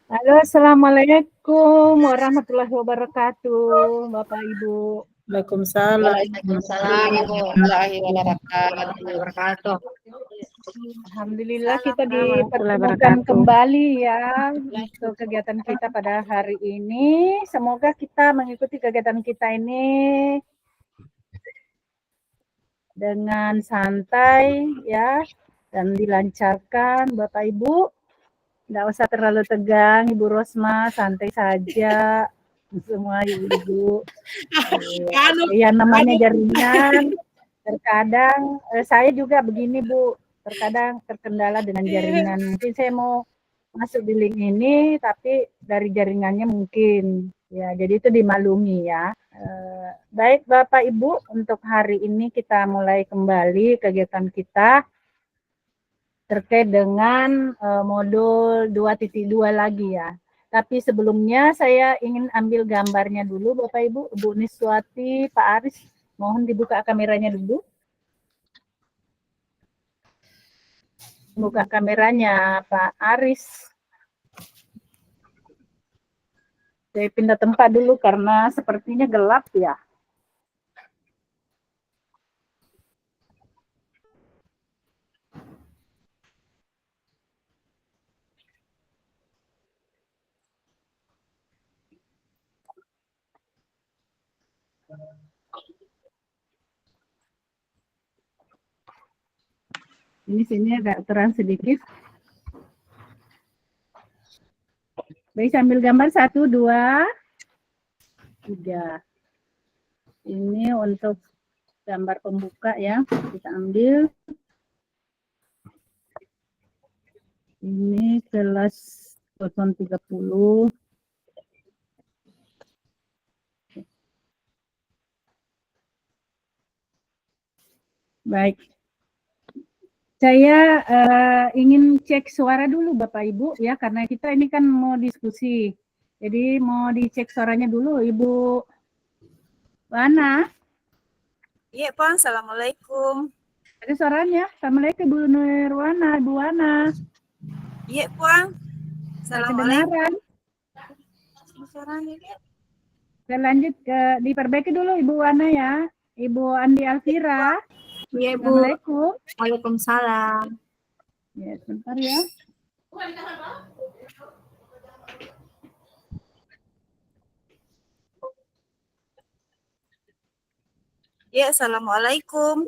Halo, assalamualaikum warahmatullahi wabarakatuh, Bapak Ibu. Waalaikumsalam. Waalaikumsalam warahmatullahi wabarakatuh. Alhamdulillah kita Warahmatullahi dipertemukan wabarakatuh. kembali ya untuk kegiatan kita pada hari ini. Semoga kita mengikuti kegiatan kita ini dengan santai ya dan dilancarkan, Bapak Ibu. Nggak usah terlalu tegang, Ibu Rosma, santai saja semua ibu-ibu. Ya namanya jaringan. Terkadang saya juga begini Bu, terkadang terkendala dengan jaringan. Mungkin saya mau masuk di link ini, tapi dari jaringannya mungkin. Ya, jadi itu dimaklumi ya. Baik Bapak Ibu, untuk hari ini kita mulai kembali kegiatan kita terkait dengan modul 2.2 lagi ya. Tapi sebelumnya saya ingin ambil gambarnya dulu Bapak Ibu, Bu Niswati, Pak Aris, mohon dibuka kameranya dulu. Buka kameranya Pak Aris. Saya pindah tempat dulu karena sepertinya gelap ya. Ini sini agak terang sedikit. Baik, sambil gambar 1, 2, 3. Ini untuk gambar pembuka ya. Kita ambil. Ini kelas 030. Baik. Saya ingin cek suara dulu Bapak Ibu ya, karena kita ini kan mau diskusi. Jadi mau dicek suaranya dulu Ibu Wana. Iya, Pak. Assalamualaikum. Ada suaranya. Assalamualaikum Ibu Nirwana, Ibu Wana. Iya, Pak. Assalamualaikum. Kedengaran. Kita lanjut ke diperbaiki dulu Ibu Wana ya. Ibu Andi Alfira. Iya, Bu. Assalamualaikum. Waalaikumsalam. Ya, sebentar ya. Iya, Assalamualaikum.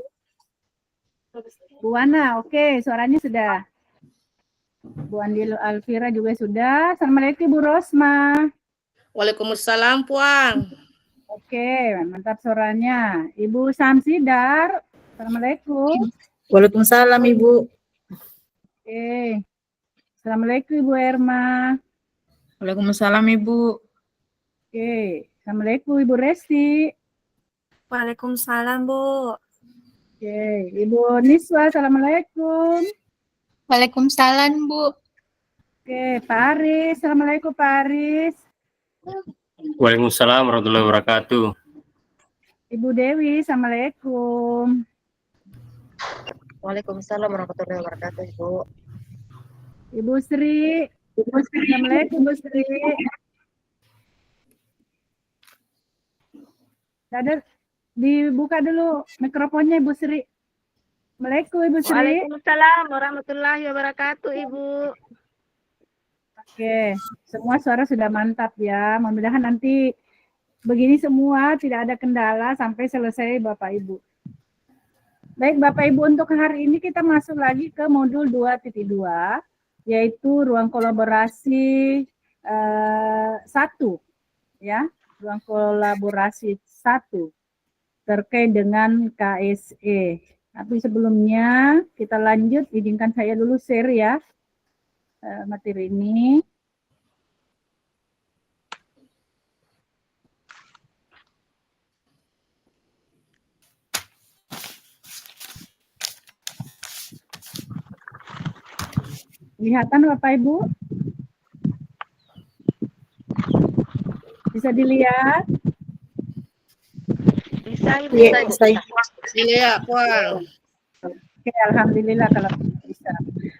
Bu Wana, oke, suaranya sudah. Bu Andi Alfira juga sudah. Assalamualaikum Bu Rosma. Waalaikumsalam, Puang. Oke, mantap suaranya. Ibu Samsidar. Assalamualaikum. Waalaikumsalam Ibu. Oke. Assalamualaikum Ibu Erma. Waalaikumsalam Ibu. Oke. Assalamualaikum Ibu Resti. Waalaikumsalam, Bu. Oke. Ibu Niswa. Assalamualaikum. Waalaikumsalam, Bu. Oke. Pak Aris. Assalamualaikum Pak Aris. Waalaikumsalam warahmatullahi wabarakatuh. Ibu Dewi. Assalamualaikum. Waalaikumsalam warahmatullahi wabarakatuh, Ibu. Ibu Sri. Assalamualaikum Bu Sri. Ada dibuka dulu mikrofonnya Ibu Sri. Assalamualaikum Ibu Sri. Waalaikumsalam warahmatullahi wabarakatuh, Ibu. Oke, semua suara sudah mantap ya. Mudah-mudahan nanti begini semua tidak ada kendala sampai selesai Bapak Ibu. Baik Bapak Ibu, untuk hari ini kita masuk lagi ke modul 2.2, yaitu ruang kolaborasi 1 ya, ruang kolaborasi 1 terkait dengan KSE. Tapi sebelumnya kita lanjut, izinkan saya dulu share ya materi ini. Kelihatan Bapak Ibu? Bisa dilihat? Bisa, Ibu. Bisa. Iya, Puang. Oke, alhamdulillah kalau bisa.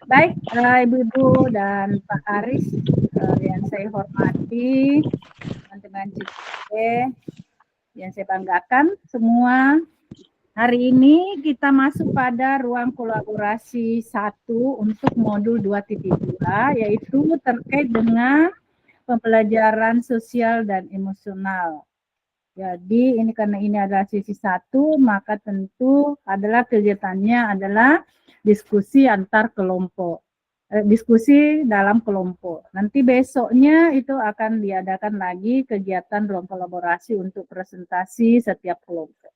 Baik, Ibu-ibu dan Pak Aris, Yang saya hormati teman-teman CCP, yang saya banggakan semua. Hari ini kita masuk pada ruang kolaborasi 1 untuk modul 2.2, yaitu terkait dengan pembelajaran sosial dan emosional. Jadi ini karena ini adalah sesi 1, maka tentu adalah kegiatannya adalah diskusi antar kelompok. Diskusi dalam kelompok. Nanti besoknya itu akan diadakan lagi kegiatan ruang kolaborasi untuk presentasi setiap kelompok.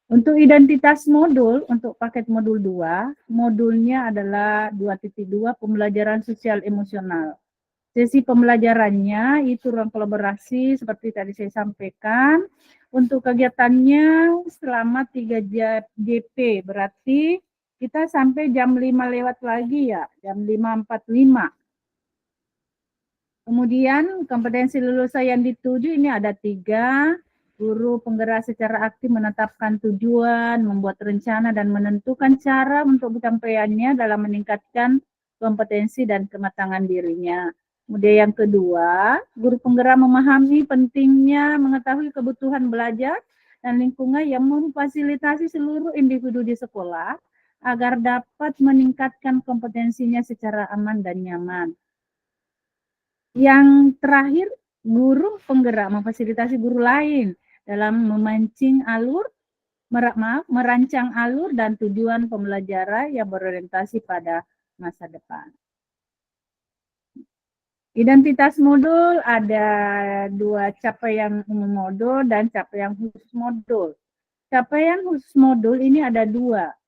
Untuk identitas modul, untuk paket modul 2, modulnya adalah 2.2 pembelajaran sosial emosional. Sesi pembelajarannya itu ruang kolaborasi seperti tadi saya sampaikan. Untuk kegiatannya selama 3 JP, berarti kita sampai jam 5 lewat lagi ya, jam 5.45. Kemudian kompetensi lulusan yang dituju ini ada 3. Guru penggerak secara aktif menetapkan tujuan, membuat rencana dan menentukan cara untuk pencapaiannya dalam meningkatkan kompetensi dan kematangan dirinya. Kemudian yang kedua, guru penggerak memahami pentingnya mengetahui kebutuhan belajar dan lingkungan yang memfasilitasi seluruh individu di sekolah agar dapat meningkatkan kompetensinya secara aman dan nyaman. Yang terakhir, guru penggerak memfasilitasi guru lain dalam merancang alur dan tujuan pembelajaran yang berorientasi pada masa depan. Identitas modul ada 2 capaian umum modul dan capaian khusus modul. Capaian khusus modul ini ada 2.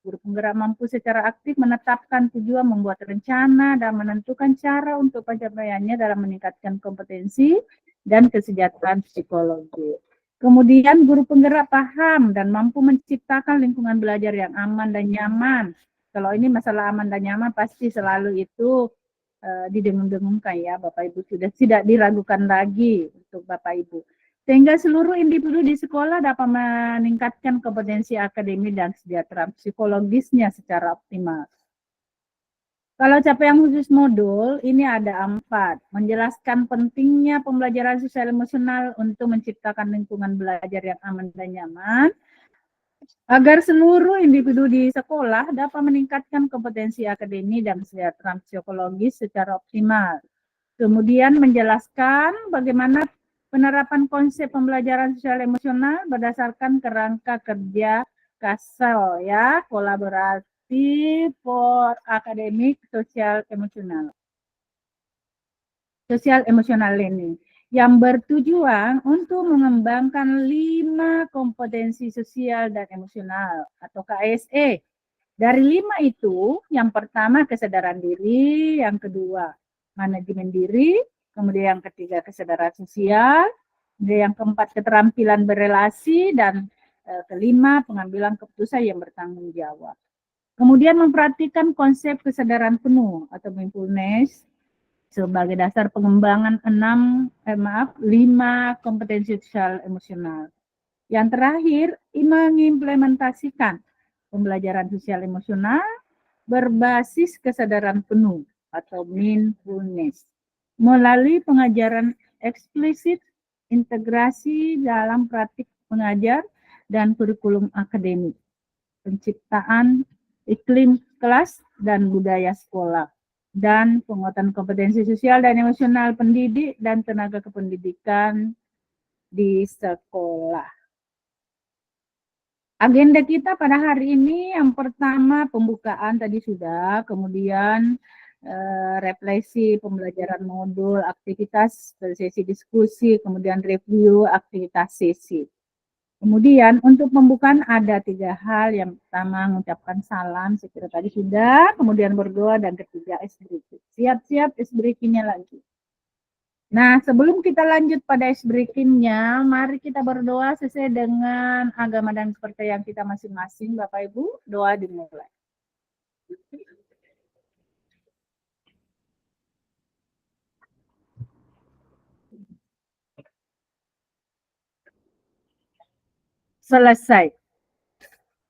Guru penggerak mampu secara aktif menetapkan tujuan, membuat rencana, dan menentukan cara untuk pencapaiannya dalam meningkatkan kompetensi dan kesejahteraan psikologi. Kemudian guru penggerak paham dan mampu menciptakan lingkungan belajar yang aman dan nyaman. Kalau ini masalah aman dan nyaman pasti selalu itu didengung-dengungkan ya Bapak Ibu, sudah tidak diragukan lagi untuk Bapak Ibu. Sehingga seluruh individu di sekolah dapat meningkatkan kompetensi akademik dan kesejahteraan psikologisnya secara optimal. Kalau capaian khusus modul, ini ada 4. Menjelaskan pentingnya pembelajaran sosial emosional untuk menciptakan lingkungan belajar yang aman dan nyaman, agar seluruh individu di sekolah dapat meningkatkan kompetensi akademik dan kesejahteraan psikologis secara optimal. Kemudian menjelaskan bagaimana penerapan konsep pembelajaran sosial emosional berdasarkan kerangka kerja KASEL ya, kolaborasi for academic social emotional learning, yang bertujuan untuk mengembangkan 5 kompetensi sosial dan emosional atau KSE. Dari 5 itu, yang pertama kesadaran diri, yang kedua manajemen diri, kemudian yang ketiga kesadaran sosial, kemudian yang keempat keterampilan berelasi, dan kelima pengambilan keputusan yang bertanggung jawab. Kemudian memperhatikan konsep kesadaran penuh atau mindfulness sebagai dasar pengembangan 5 kompetensi sosial emosional. Yang terakhir, mengimplementasikan pembelajaran sosial emosional berbasis kesadaran penuh atau mindfulness melalui pengajaran eksplisit, integrasi dalam praktik pengajar dan kurikulum akademik, penciptaan iklim kelas dan budaya sekolah, dan penguatan kompetensi sosial dan emosional pendidik dan tenaga kependidikan di sekolah. Agenda kita pada hari ini yang pertama pembukaan tadi sudah, kemudian refleksi pembelajaran modul, aktivitas sesi diskusi, kemudian review aktivitas sesi. Kemudian untuk pembukaan ada 3 hal. Yang pertama mengucapkan salam, saya kira tadi sudah, kemudian berdoa, dan ketiga ice breaking. Siap-siap ice breakingnya lagi. Nah, sebelum kita lanjut pada ice breakingnya, mari kita berdoa sesuai dengan agama dan kepercayaan kita masing-masing. Bapak Ibu, doa dimulai. Selesai.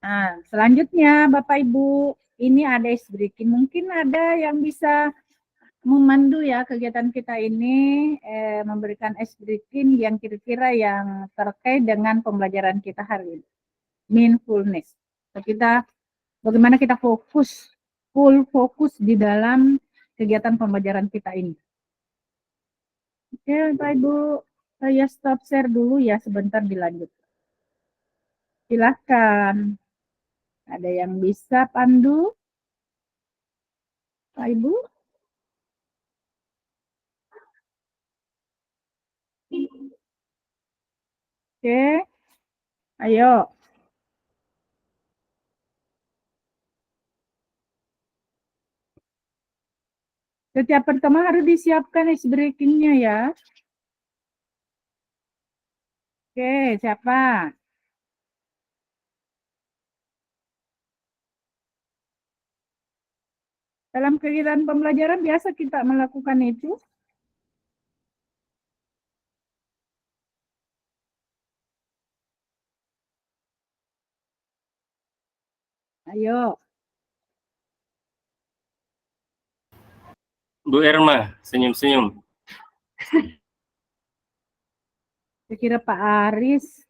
Nah, selanjutnya Bapak Ibu, ini ada ice breaking. Mungkin ada yang bisa memandu ya kegiatan kita ini, memberikan ice breaking yang kira-kira yang terkait dengan pembelajaran kita hari ini. Mindfulness. Kita bagaimana kita full fokus di dalam kegiatan pembelajaran kita ini. Oke, Bapak Ibu, saya stop share dulu ya, sebentar dilanjut. Silakan. Ada yang bisa pandu? Pak Ibu? Oke, ayo. Setiap pertama harus disiapkan ice breaking-nya ya. Oke, siapa? Dalam kegiatan pembelajaran biasa kita melakukan itu. Ayo. Bu Irma, senyum-senyum. Saya kira Pak Aris.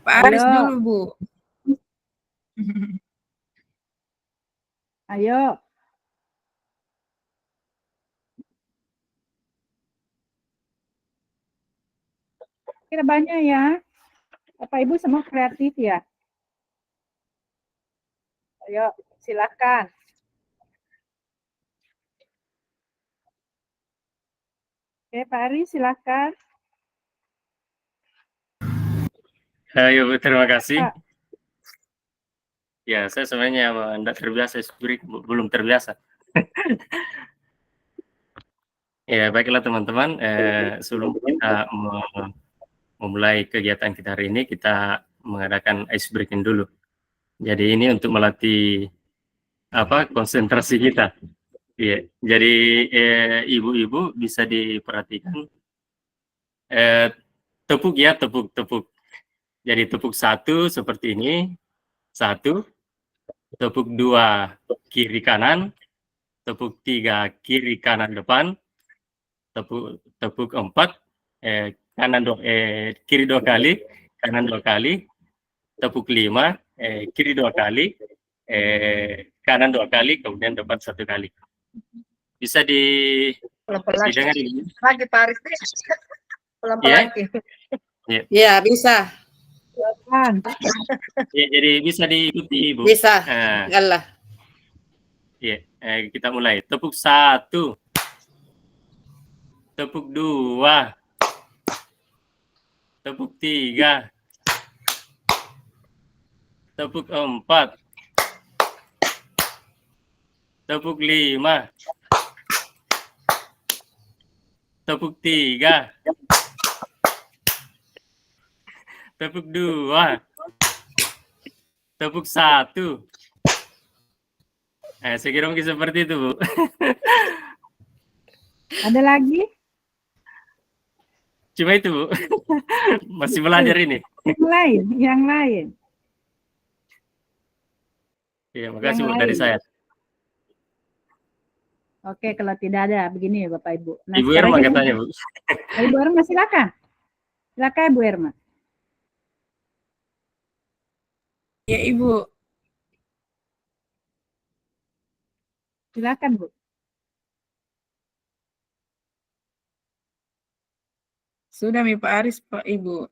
Pak Aris Ayo. dulu, Bu. Ayo. Kira banyak ya. Bapak Ibu semua kreatif ya. Ayo, silakan. Oke, Pak Aris silakan. Ayo, Bu, terima kasih. Pak. Ya, saya sebenarnya tidak terbiasa, belum terbiasa. Ya, baiklah teman-teman. Sebelum kita memulai kegiatan kita hari ini, kita mengadakan ice breaking dulu. Jadi ini untuk melatih konsentrasi kita. Iya. Jadi ibu-ibu bisa diperhatikan. Tepuk ya, tepuk. Jadi tepuk 1 seperti ini, 1, tepuk 2 kiri kanan, tepuk 3 kiri kanan depan, tepuk 4 kiri 2 kali, kanan 2 kali, tepuk 5 kiri 2 kali, kanan 2 kali, kemudian depan 1 kali. Bisa Pelan-pelan. didengar ini? Lagi Pak Aris. Pelan-pelan. Ya, bisa. Silakan. Ya, jadi bisa diikuti Ibu. Bisa. Nah, Allah. ya, kita mulai. Tepuk 1, tepuk 2, tepuk 3, tepuk 4, tepuk 5, tepuk 3, tepuk 2, tepuk 1. Saya kira mungkin seperti itu, Bu. Ada lagi? Cuma itu, Bu. Masih belajar ini. Yang lain. Ya, makasih, Yang Bu, dari lain. saya. Oke, kalau tidak ada begini ya Bapak Ibu. Nah, Ibu sekarang Irma kita- katanya, Bu. Ibu Irma silakan. Silakan Bu Irma. Ya, Ibu. Silakan Bu. Sudah, Mi Pak Aris, Pak Ibu.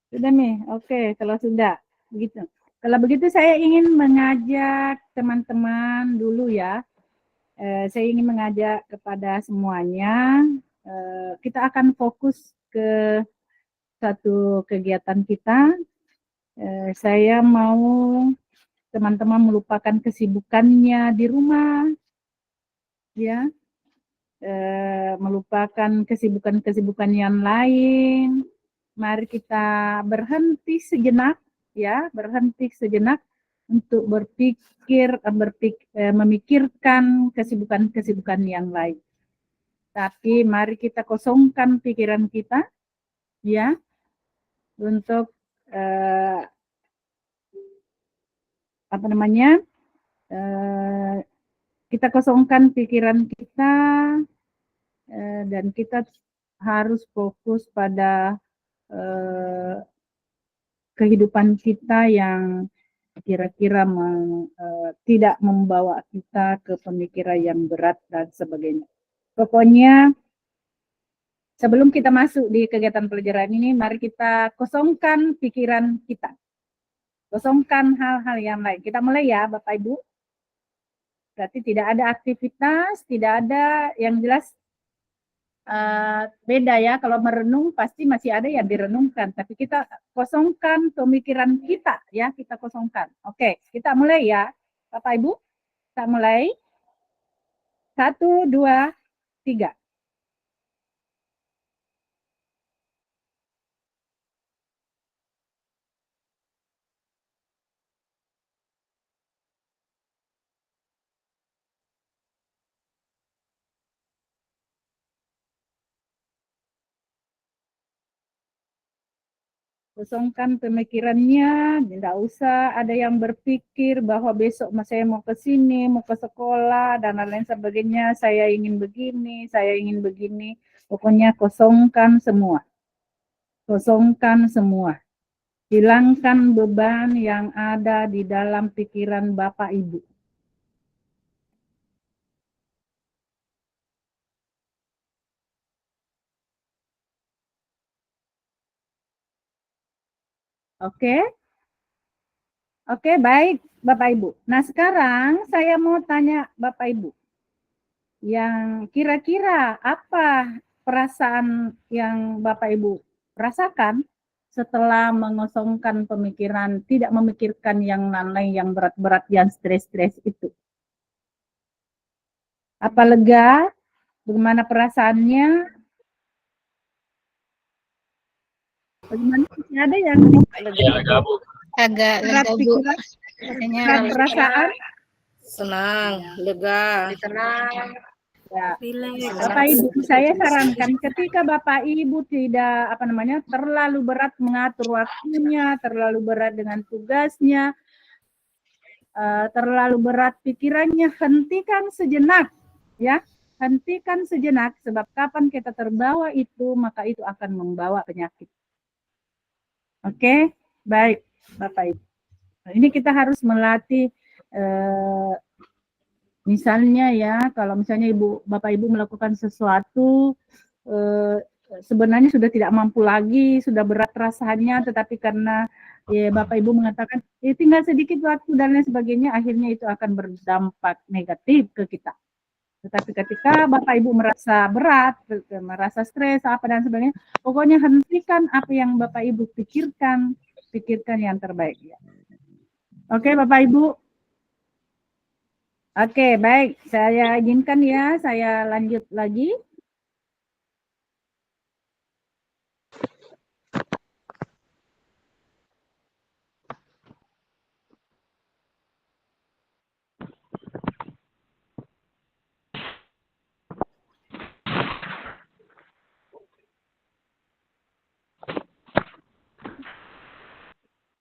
Sudah nih, oke. Kalau sudah begitu. Kalau begitu saya ingin mengajak teman-teman dulu ya. Saya ingin mengajak kepada semuanya. Kita akan fokus ke satu kegiatan kita. Saya mau teman-teman melupakan kesibukannya di rumah, ya, melupakan kesibukan-kesibukan yang lain. Mari kita berhenti sejenak, ya, berhenti sejenak untuk memikirkan kesibukan-kesibukan yang lain. Tapi mari kita kosongkan pikiran kita, ya, untuk kita kosongkan pikiran kita dan kita harus fokus pada kehidupan kita yang kira-kira tidak membawa kita ke pemikiran yang berat dan sebagainya. Pokoknya sebelum kita masuk di kegiatan pelajaran ini, mari kita kosongkan pikiran kita. Kosongkan hal-hal yang lain. Kita mulai ya Bapak Ibu. Berarti tidak ada aktivitas, tidak ada yang jelas beda ya. Kalau merenung pasti masih ada yang direnungkan. Tapi kita kosongkan pemikiran kita ya. Kita kosongkan. Oke, kita mulai ya Bapak Ibu. Kita mulai. 1, 2, 3. Kosongkan pemikirannya, tidak usah ada yang berpikir bahwa besok saya mau ke sini, mau ke sekolah, dan lain sebagainya, saya ingin begini, saya ingin begini. Pokoknya kosongkan semua. Kosongkan semua. Hilangkan beban yang ada di dalam pikiran Bapak Ibu. Oke? Oke, baik Bapak Ibu. Nah sekarang saya mau tanya Bapak Ibu. Yang kira-kira apa perasaan yang Bapak Ibu rasakan setelah mengosongkan pemikiran, tidak memikirkan yang lain, yang berat-berat, yang stres-stres itu? Apa lega? Bagaimana perasaannya? Bagaimana? Ada yang lega Bu. Agak lega Bu. berat perasaan? Senang, lega. Senang. Ya. Relax. Bapak Ibu, saya sarankan ketika Bapak Ibu tidak terlalu berat mengatur waktunya, terlalu berat dengan tugasnya, terlalu berat pikirannya, hentikan sejenak, ya, hentikan sejenak, sebab kapan kita terbawa itu, maka itu akan membawa penyakit. Oke, baik Bapak Ibu. Nah, ini kita harus melatih. Misalnya ya, kalau misalnya Bapak Ibu melakukan sesuatu, sebenarnya sudah tidak mampu lagi, sudah berat rasanya, tetapi karena ya, Bapak Ibu mengatakan, tinggal sedikit waktu dan lain sebagainya, akhirnya itu akan berdampak negatif ke kita. Tetapi ketika Bapak Ibu merasa berat, merasa stres, apa dan sebagainya, pokoknya hentikan apa yang Bapak Ibu pikirkan yang terbaik. Ya. Oke Bapak Ibu. Oke, baik. Saya izinkan ya, saya lanjut lagi.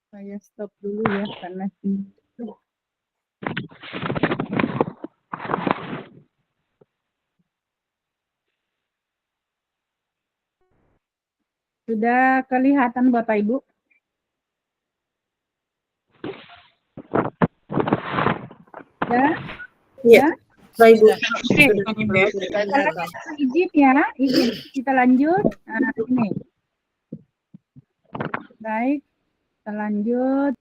Saya stop dulu ya, karena sudah kelihatan Bapak Ibu? Ya? Iya. Baik Bu. Oke. Izin ya, izin kita lanjut. Nah, ini. Baik, kita lanjut.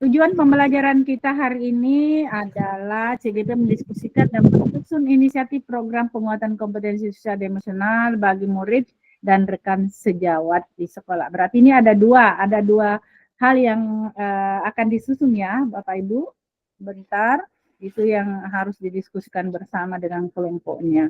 Tujuan pembelajaran kita hari ini adalah CGP mendiskusikan dan menyusun inisiatif program penguatan kompetensi sosial dan emosional bagi murid dan rekan sejawat di sekolah. Berarti ini ada dua hal yang akan disusun ya Bapak Ibu. Bentar, itu yang harus didiskusikan bersama dengan kelompoknya.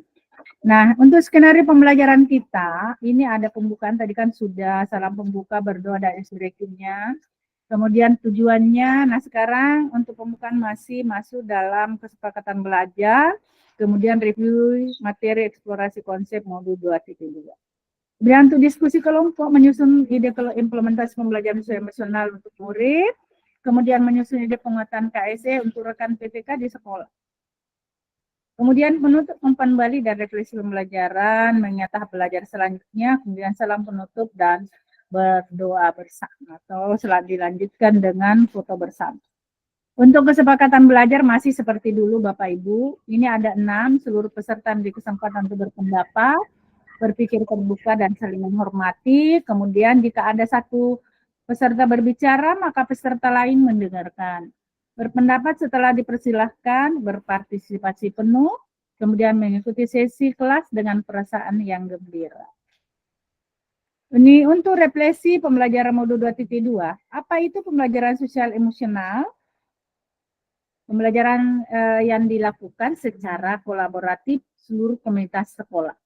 Nah, untuk skenario pembelajaran kita, ini ada pembukaan, tadi kan sudah salam pembuka, berdoa dan instrukturnya. Kemudian tujuannya, nah sekarang untuk pembukaan masih masuk dalam kesepakatan belajar, kemudian review materi eksplorasi konsep modul 2.2. Kemudian untuk diskusi kelompok, menyusun ide implementasi pembelajaran sosial emosional untuk murid, kemudian menyusun ide penguatan KSE untuk rekan PPK di sekolah. Kemudian penutup umpan balik dan refleksi pembelajaran, mengingat tahap belajar selanjutnya, kemudian salam penutup dan berdoa bersama atau dilanjutkan dengan foto bersama. Untuk kesepakatan belajar masih seperti dulu Bapak Ibu, ini ada 6, seluruh peserta memiliki kesempatan untuk berpendapat, berpikir terbuka dan saling menghormati. Kemudian jika ada satu peserta berbicara, maka peserta lain mendengarkan. Berpendapat setelah dipersilahkan, berpartisipasi penuh, kemudian mengikuti sesi kelas dengan perasaan yang gembira. Ini untuk refleksi pembelajaran modul 2.2. Apa itu pembelajaran sosial emosional? Pembelajaran yang dilakukan secara kolaboratif seluruh komunitas sekolah.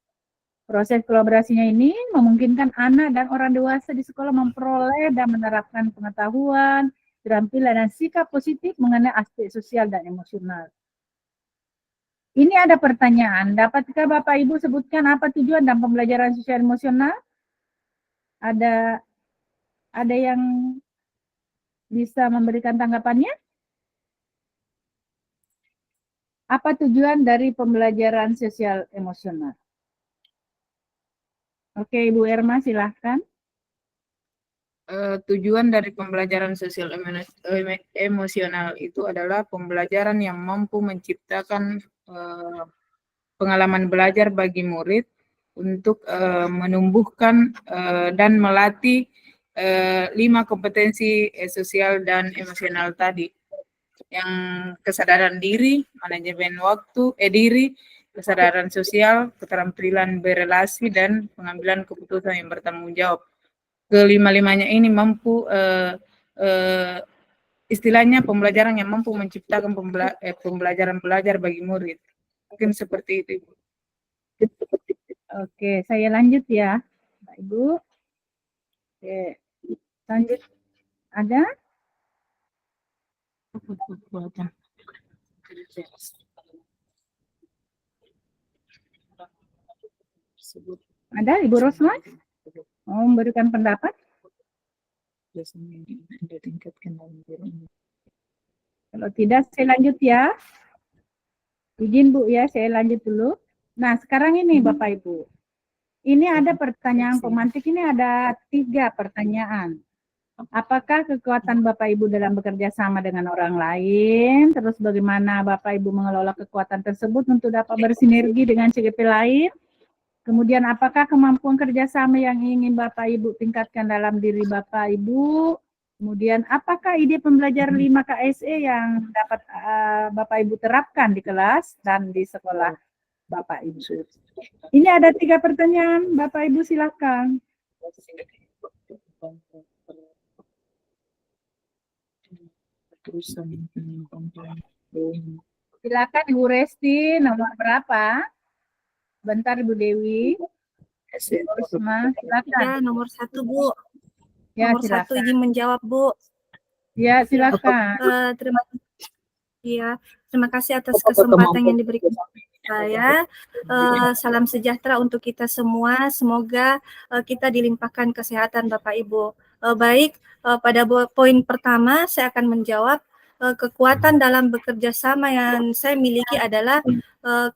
Proses kolaborasinya ini memungkinkan anak dan orang dewasa di sekolah memperoleh dan menerapkan pengetahuan, keterampilan dan sikap positif mengenai aspek sosial dan emosional. Ini ada pertanyaan, dapatkah Bapak Ibu sebutkan apa tujuan dan pembelajaran sosial emosional? Ada yang bisa memberikan tanggapannya? Apa tujuan dari pembelajaran sosial emosional? Oke, Ibu Erma silahkan. Tujuan dari pembelajaran sosial emosional itu adalah pembelajaran yang mampu menciptakan pengalaman belajar bagi murid untuk menumbuhkan dan melatih 5 kompetensi sosial dan emosional tadi, yang kesadaran diri, manajemen waktu, diri, kesadaran sosial, keterampilan berelasi, dan pengambilan keputusan yang bertanggung jawab. Kelima-limanya ini mampu istilahnya pembelajaran yang mampu menciptakan pembelajaran belajar bagi murid. Mungkin seperti itu, Ibu. Oke, saya lanjut ya, Pak Ibu. Oke, lanjut. Ada? Ada Ibu Rosma? Mau memberikan pendapat? Kalau tidak, saya lanjut ya. Izin Bu ya, saya lanjut dulu. Nah, sekarang ini Bapak Ibu. Ini ada pertanyaan pemantik, ini ada 3 pertanyaan. Apakah kekuatan Bapak Ibu dalam bekerja sama dengan orang lain? Terus bagaimana Bapak Ibu mengelola kekuatan tersebut untuk dapat bersinergi dengan CGP lain? Kemudian apakah kemampuan kerjasama yang ingin Bapak Ibu tingkatkan dalam diri Bapak Ibu? Kemudian apakah ide pembelajaran 5 KSE yang dapat Bapak Ibu terapkan di kelas dan di sekolah Bapak Ibu? Ini ada 3 pertanyaan, Bapak Ibu silakan. Silakan Ibu Resti, nomor berapa? Bentar Ibu Dewi. Rosma, silakan. Ya, nomor 1, Bu. Ya, Nomor 1 silakan. izin menjawab, Bu. Ya, silakan. Terima kasih atas kesempatan yang diberikan saya. Salam sejahtera untuk kita semua. Semoga kita dilimpahkan kesehatan Bapak Ibu. Baik, pada poin pertama saya akan menjawab kekuatan dalam bekerja sama yang saya miliki adalah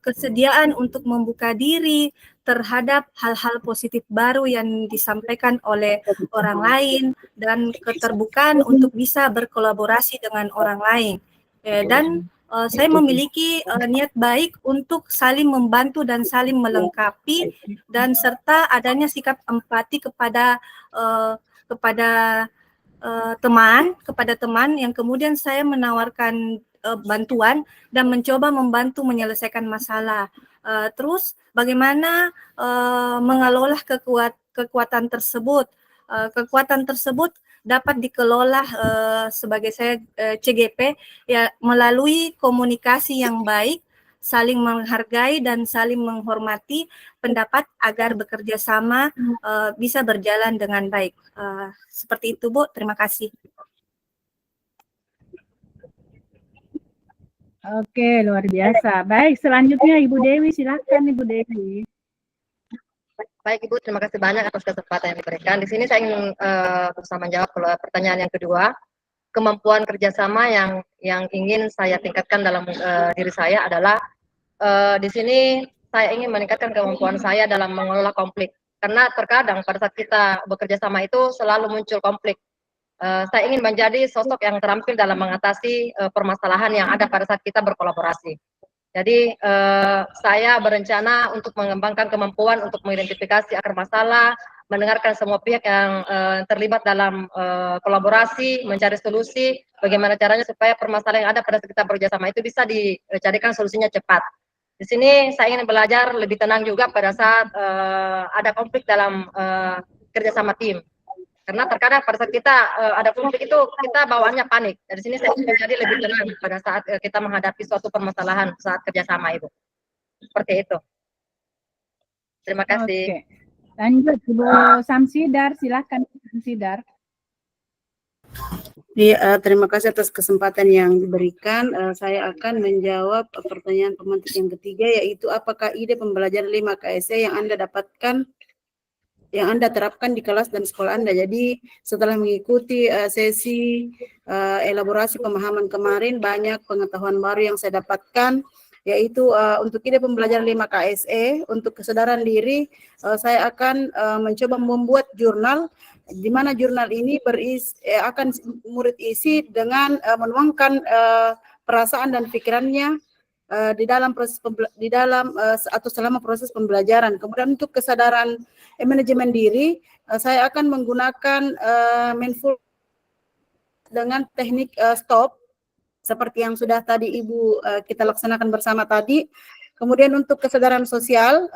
kesediaan untuk membuka diri terhadap hal-hal positif baru yang disampaikan oleh orang lain dan keterbukaan untuk bisa berkolaborasi dengan orang lain. Dan saya memiliki niat baik untuk saling membantu dan saling melengkapi, dan serta adanya sikap empati kepada teman yang kemudian saya menawarkan bantuan dan mencoba membantu menyelesaikan masalah. Terus bagaimana mengelola kekuatan tersebut? Kekuatan tersebut dapat dikelola sebagai saya CGP ya melalui komunikasi yang baik, saling menghargai dan saling menghormati pendapat agar bekerja sama bisa berjalan dengan baik. Seperti itu, Bu. Terima kasih. Oke, luar biasa. Baik, selanjutnya Ibu Dewi, silakan Ibu Dewi. Baik Ibu, terima kasih banyak atas kesempatan yang diberikan. Di sini saya ingin berusaha menjawab pertanyaan yang kedua. kemampuan kerjasama yang ingin saya tingkatkan dalam diri saya adalah di sini saya ingin meningkatkan kemampuan saya dalam mengelola konflik. Karena terkadang pada saat kita bekerja sama itu selalu muncul konflik. Saya ingin menjadi sosok yang terampil dalam mengatasi permasalahan yang ada pada saat kita berkolaborasi. Jadi saya berencana untuk mengembangkan kemampuan untuk mengidentifikasi akar masalah, mendengarkan semua pihak yang terlibat dalam kolaborasi, mencari solusi, bagaimana caranya supaya permasalahan yang ada pada saat kita bekerjasama itu bisa dicarikan solusinya cepat. Di sini saya ingin belajar lebih tenang juga pada saat ada konflik dalam kerjasama tim. Karena terkadang pada saat kita ada konflik itu kita bawaannya panik. Dari sini saya menjadi lebih tenang pada saat kita menghadapi suatu permasalahan saat kerjasama itu. Seperti itu. Terima kasih. Oke. Lanjut Ibu Samsidar, silakan Samsidar. Terima kasih atas kesempatan yang diberikan. Saya akan menjawab pertanyaan pemantik yang ketiga, yaitu apakah ide pembelajaran 5 KSE yang Anda dapatkan, yang Anda terapkan di kelas dan sekolah Anda. Jadi setelah mengikuti sesi elaborasi pemahaman kemarin, banyak pengetahuan baru yang saya dapatkan, yaitu untuk ide pembelajaran 5 KSE, untuk kesadaran diri, saya akan mencoba membuat jurnal, di mana jurnal ini akan murid isi dengan menuangkan perasaan dan pikirannya di dalam proses atau selama proses pembelajaran. Kemudian untuk kesadaran manajemen diri, saya akan menggunakan mindful dengan teknik stop seperti yang sudah tadi Ibu kita laksanakan bersama tadi. Kemudian untuk kesadaran sosial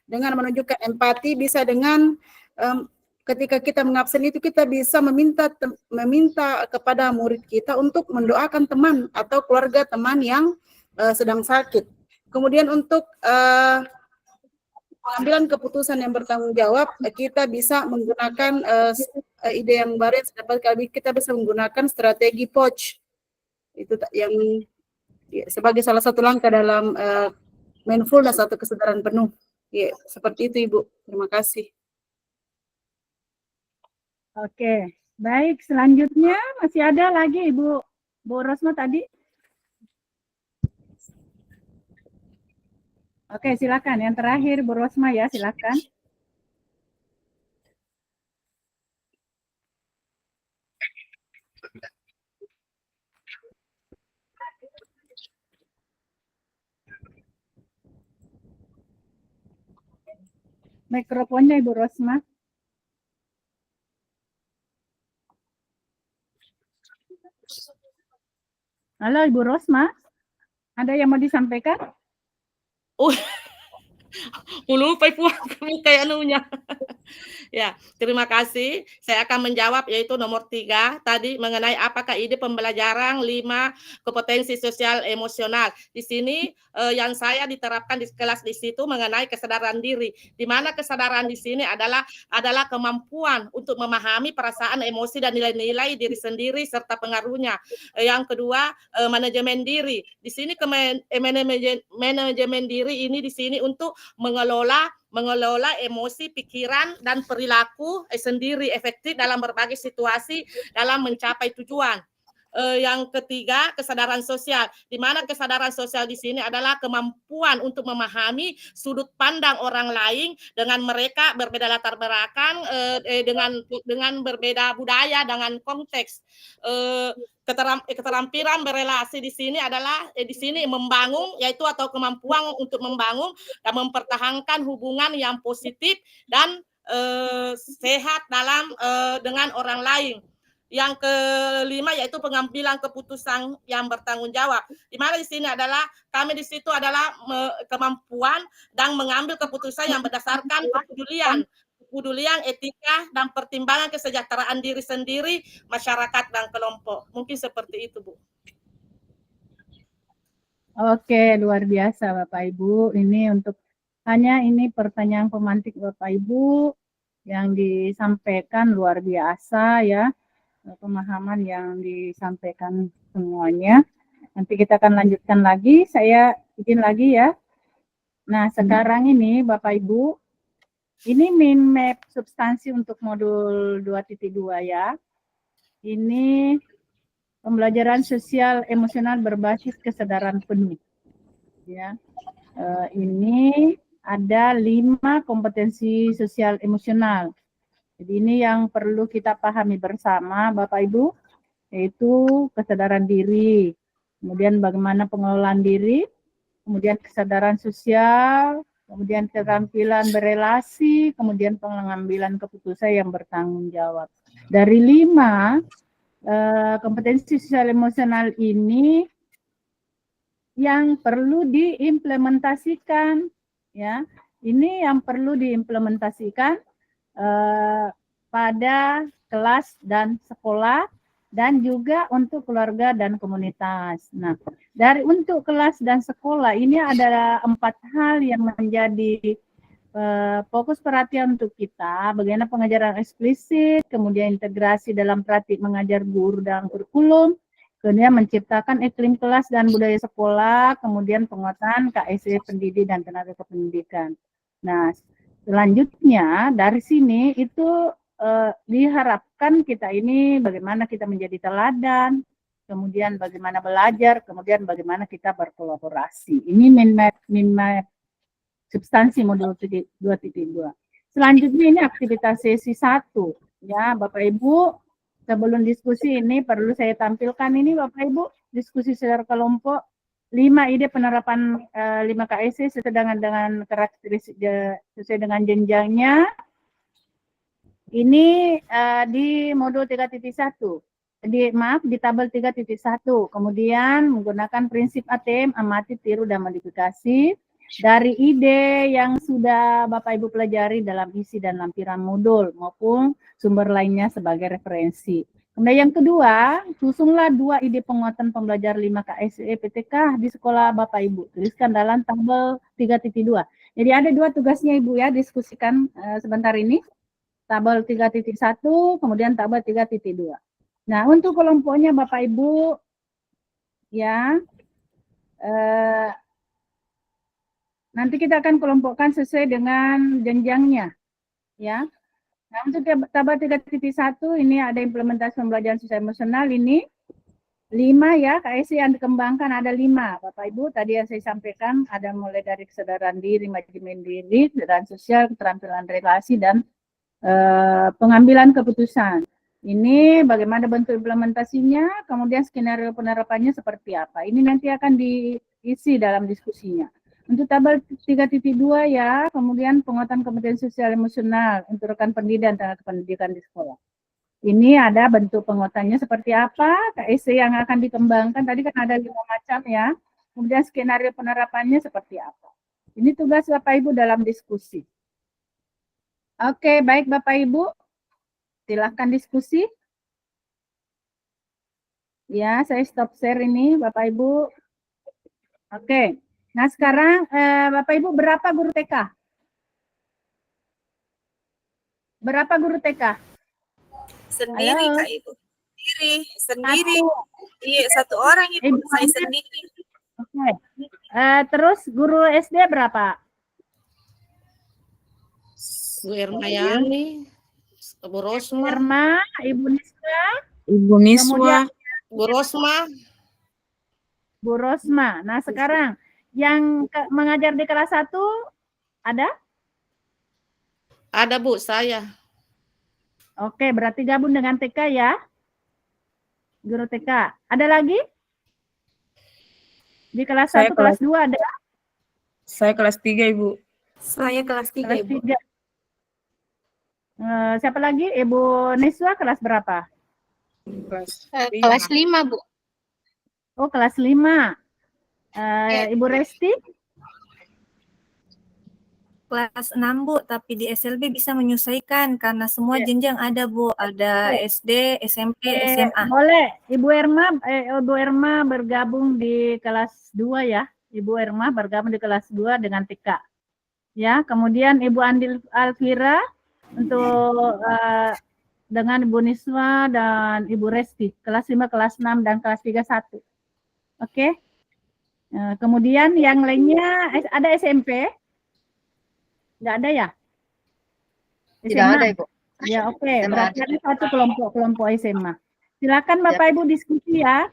dengan menunjukkan empati, bisa dengan ketika kita mengabsen itu kita bisa meminta kepada murid kita untuk mendoakan teman atau keluarga teman yang sedang sakit. Kemudian untuk pengambilan keputusan yang bertanggung jawab, kita bisa menggunakan ide yang baru yang dapat kita bisa menggunakan strategi POC. Itu yang sebagai salah satu langkah dalam mindfulness atau kesadaran penuh. Ya, seperti itu Ibu. Terima kasih. Oke, baik. Selanjutnya masih ada lagi Ibu Rosma tadi. Oke, silakan. Yang terakhir Bu Rosma ya, silakan. Mikrofonnya Ibu Rosma. Halo Ibu Rosma, ada yang mau disampaikan? Lupa kamu kayak anunya. Ya, terima kasih. Saya akan menjawab yaitu nomor 3 tadi mengenai apakah ide pembelajaran 5 kompetensi sosial emosional. Di sini yang saya diterapkan di kelas di situ mengenai kesadaran diri. Di mana kesadaran di sini adalah kemampuan untuk memahami perasaan, emosi dan nilai-nilai diri sendiri serta pengaruhnya. Yang kedua, manajemen diri. Di sini manajemen diri ini di sini untuk mengelola emosi, pikiran, dan perilaku sendiri efektif dalam berbagai situasi dalam mencapai tujuan. Yang ketiga, kesadaran sosial, di mana kesadaran sosial di sini adalah kemampuan untuk memahami sudut pandang orang lain dengan mereka berbeda latar belakang, dengan berbeda budaya, dengan konteks. Keterampilan berelasi di sini adalah di sini membangun, yaitu atau kemampuan untuk membangun dan mempertahankan hubungan yang positif dan sehat dengan orang lain. Yang kelima yaitu pengambilan keputusan yang bertanggung jawab. Di mana di sini adalah kami di situ adalah kemampuan dan mengambil keputusan yang berdasarkan kepedulian, etika, dan pertimbangan kesejahteraan diri sendiri, masyarakat, dan kelompok. Mungkin seperti itu, Bu. Oke, luar biasa Bapak Ibu. Ini ini pertanyaan pemantik Bapak Ibu yang disampaikan luar biasa ya. Pemahaman yang disampaikan semuanya. Nanti kita akan lanjutkan lagi. Saya izin lagi ya. Nah, sekarang ini Bapak Ibu, ini mind map substansi untuk modul 2.2 ya. Ini pembelajaran sosial emosional berbasis kesadaran penuh. Ya, ini ada 5 kompetensi sosial emosional. Jadi ini yang perlu kita pahami bersama, Bapak Ibu, yaitu kesadaran diri, kemudian bagaimana pengelolaan diri, kemudian kesadaran sosial, kemudian keterampilan berelasi, kemudian pengambilan keputusan yang bertanggung jawab. Dari 5 kompetensi sosial emosional ini yang perlu diimplementasikan, ya. Ini yang perlu diimplementasikan pada kelas dan sekolah dan juga untuk keluarga dan komunitas. Nah, untuk kelas dan sekolah ini ada 4 hal yang menjadi fokus perhatian untuk kita, bagaimana pengajaran eksplisit, kemudian integrasi dalam praktik mengajar guru dalam kurikulum, kemudian menciptakan iklim kelas dan budaya sekolah, kemudian penguatan KSE pendidik dan tenaga kependidikan. Nah, selanjutnya dari sini itu diharapkan kita ini bagaimana kita menjadi teladan, kemudian bagaimana belajar, kemudian bagaimana kita berkolaborasi. Ini min-map substansi modul 2.2. Selanjutnya ini aktivitas sesi 1. Ya, Bapak Ibu, sebelum diskusi ini perlu saya tampilkan ini Bapak Ibu, diskusi secara kelompok 5 ide penerapan 5 KSE sesuai dengan karakteristik sesuai dengan jenjangnya. Ini di modul 3.1. Di tabel 3.1. Kemudian menggunakan prinsip ATM, amati, tiru, dan modifikasi dari ide yang sudah Bapak Ibu pelajari dalam isi dan lampiran modul maupun sumber lainnya sebagai referensi. Kemudian yang kedua, susunlah 2 ide penguatan pembelajar 5 KSE PTK di sekolah Bapak Ibu. Tuliskan dalam tabel 3.2. Jadi ada 2 tugasnya Ibu ya, diskusikan sebentar ini. Tabel 3.1, kemudian tabel 3.2. Nah, untuk kelompoknya Bapak Ibu, ya, nanti kita akan kelompokkan sesuai dengan jenjangnya, ya. Nah, untuk tabel 3.1 ini ada implementasi pembelajaran sosial emosional ini 5 ya, KSE yang dikembangkan ada 5. Bapak Ibu, tadi yang saya sampaikan ada mulai dari kesadaran diri, manajemen diri, kesadaran sosial, keterampilan relasi, dan pengambilan keputusan. Ini bagaimana bentuk implementasinya, kemudian skenario penerapannya seperti apa. Ini nanti akan diisi dalam diskusinya. Untuk tabel 3.2 ya, kemudian penguatan kompetensi sosial emosional untuk rekan pendidik dan tenaga pendidikan di sekolah. Ini ada bentuk penguatannya seperti apa, KSE yang akan dikembangkan, tadi kan ada 5 macam ya, kemudian skenario penerapannya seperti apa. Ini tugas Bapak Ibu dalam diskusi. Oke, baik Bapak Ibu, silakan diskusi. Ya, saya stop share ini Bapak Ibu. Oke, nah sekarang Bapak Ibu berapa guru TK? Berapa guru TK? Sendiri Halo. Kak Ibu. Sendiri. Iya, 1 orang Ibu, saya sendiri. Oke. Terus guru SD berapa? Bu Ermayani, Bu Rosma, Irma, Ibu Niswa, Ibu Niswa, Bu Rosma. Bu Rosma. Nah, sekarang yang mengajar di kelas 1 ada? Ada Bu, saya. Oke, berarti gabung dengan TK ya. Guru TK. Ada lagi? Di kelas 1, kelas 2 ada? Saya kelas 3 Ibu. Saya kelas 3 Kelas Ibu. 3. Siapa lagi? Ibu Niswa kelas berapa? Kelas 5, Bu. Oh, kelas 5. Ibu Resti? Kelas 6 Bu, tapi di SLB bisa menyesuaikan karena semua jenjang ada Bu, ada SD, SMP, SMA. Boleh, Ibu Erma bergabung di kelas 2 ya. Ibu Erma bergabung di kelas 2 dengan TK. Ya, kemudian Ibu Andil Alfira untuk dengan Ibu Niswa dan Ibu Resti, kelas 5, kelas 6, dan kelas 3 1. Oke. Kemudian yang lainnya ada SMP? Nggak ada ya? Tidak ada Ibu. Ya, oke. SMA Berarti ada 1 kelompok SMA. Silakan Bapak Ibu diskusi ya.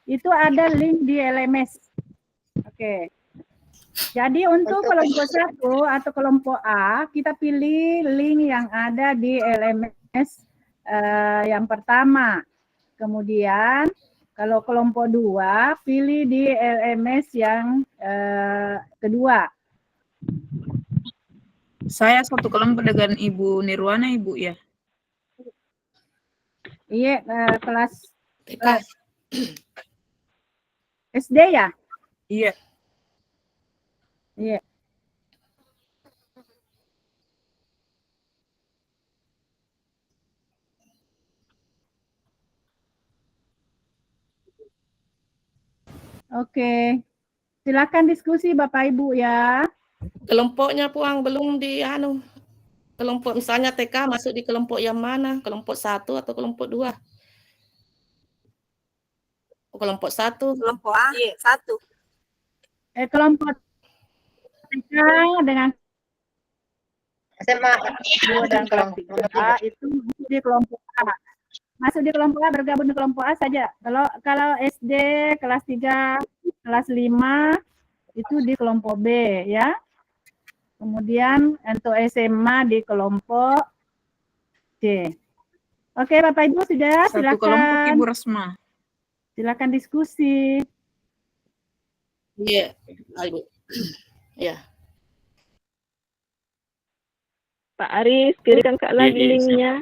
Itu ada link di LMS. Oke. Jadi untuk kelompok 1 atau kelompok A, kita pilih link yang ada di LMS yang pertama. Kemudian kalau kelompok 2, pilih di LMS yang kedua. Saya satu kelompok dengan Ibu Nirwana, Ibu ya. Iya, kelas TK. SD ya? Iya. Iya. Oke. Silakan diskusi Bapak Ibu ya. Kelompoknya Puang belum di kelompok misalnya TK masuk di kelompok yang mana? Kelompok 1 atau kelompok 2? Kelompok 1. Kelompok A, 1. Kelompok TK dengan SMA 2 dan kelas 3 itu masuk di kelompok A. Masuk di kelompok A, bergabung di kelompok A saja. Kalau SD kelas 3, kelas 5 itu di kelompok B ya. Kemudian untuk SMA di kelompok C. Oke, Bapak Ibu sudah, Satu kelompok Ibu silakan. Resma. Silakan diskusi. Iya, Ibu. Ya. Pak Aris, kirimkan Kak lagi Iya, linknya.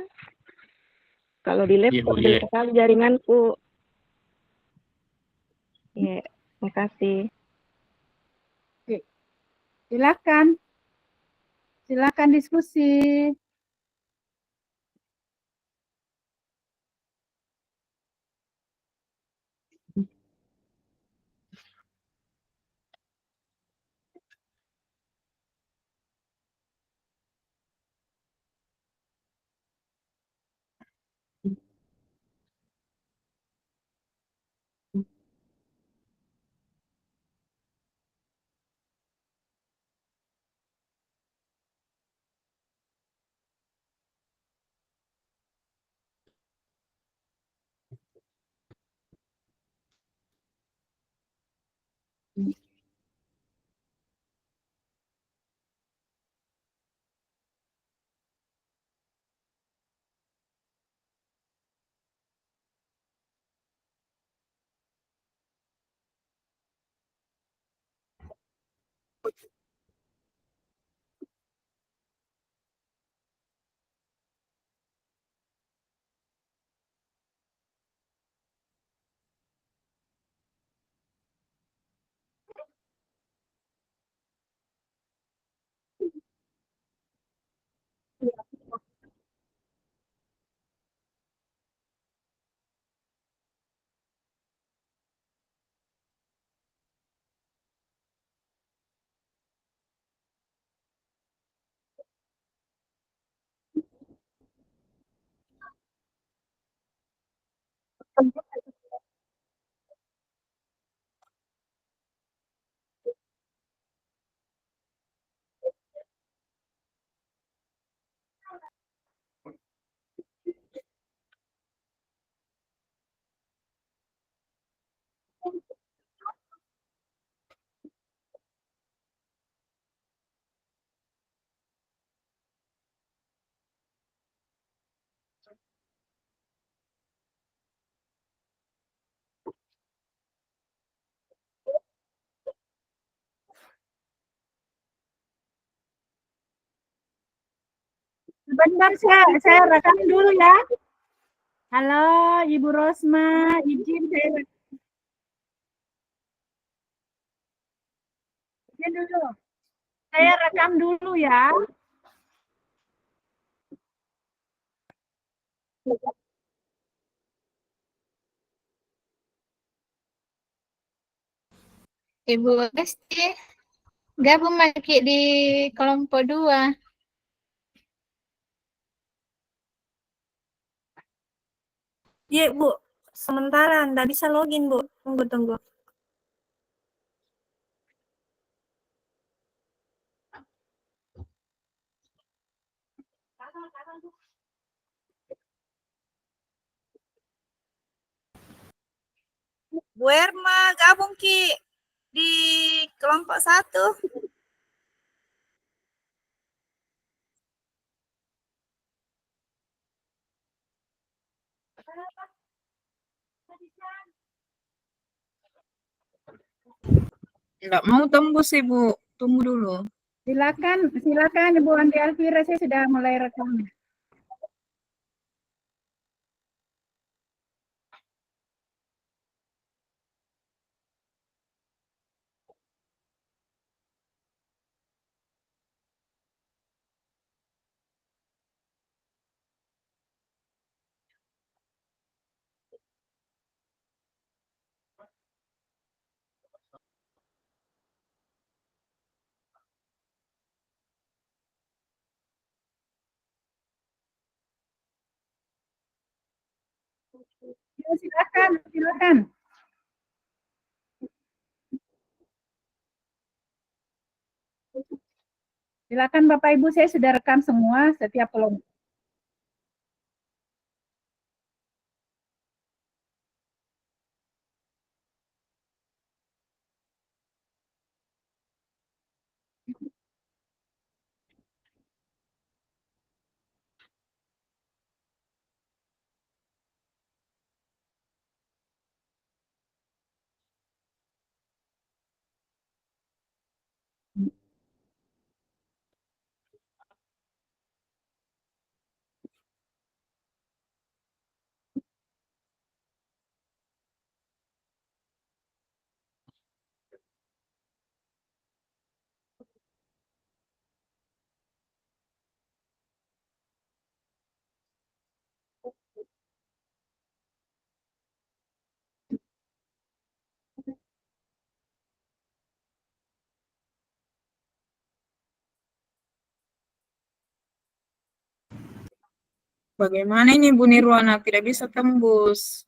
Kalau di Iya, laptop Bu, jelek iya. sekali jaringanku. Iya, makasih. Oke. Silakan. Silakan diskusi. Sebentar, saya rekam dulu ya. Halo, Ibu Rosma, izin dulu. Saya rekam dulu ya. Ibu Esti, gabung lagi di kelompok 2. Iya, Bu. Sementara nggak bisa login, Bu. Tunggu. Bu Erma gabung Ki di kelompok 1. Enggak mau tembus Ibu, tunggu dulu. Silakan, silakan Ibu Andi Alfira, saya sudah mulai rekam. Ya, silakan, silakan. Silakan Bapak Ibu, saya sudah rekam semua setiap kelompok. Bagaimana ini Bu Nirwana? Tidak bisa tembus.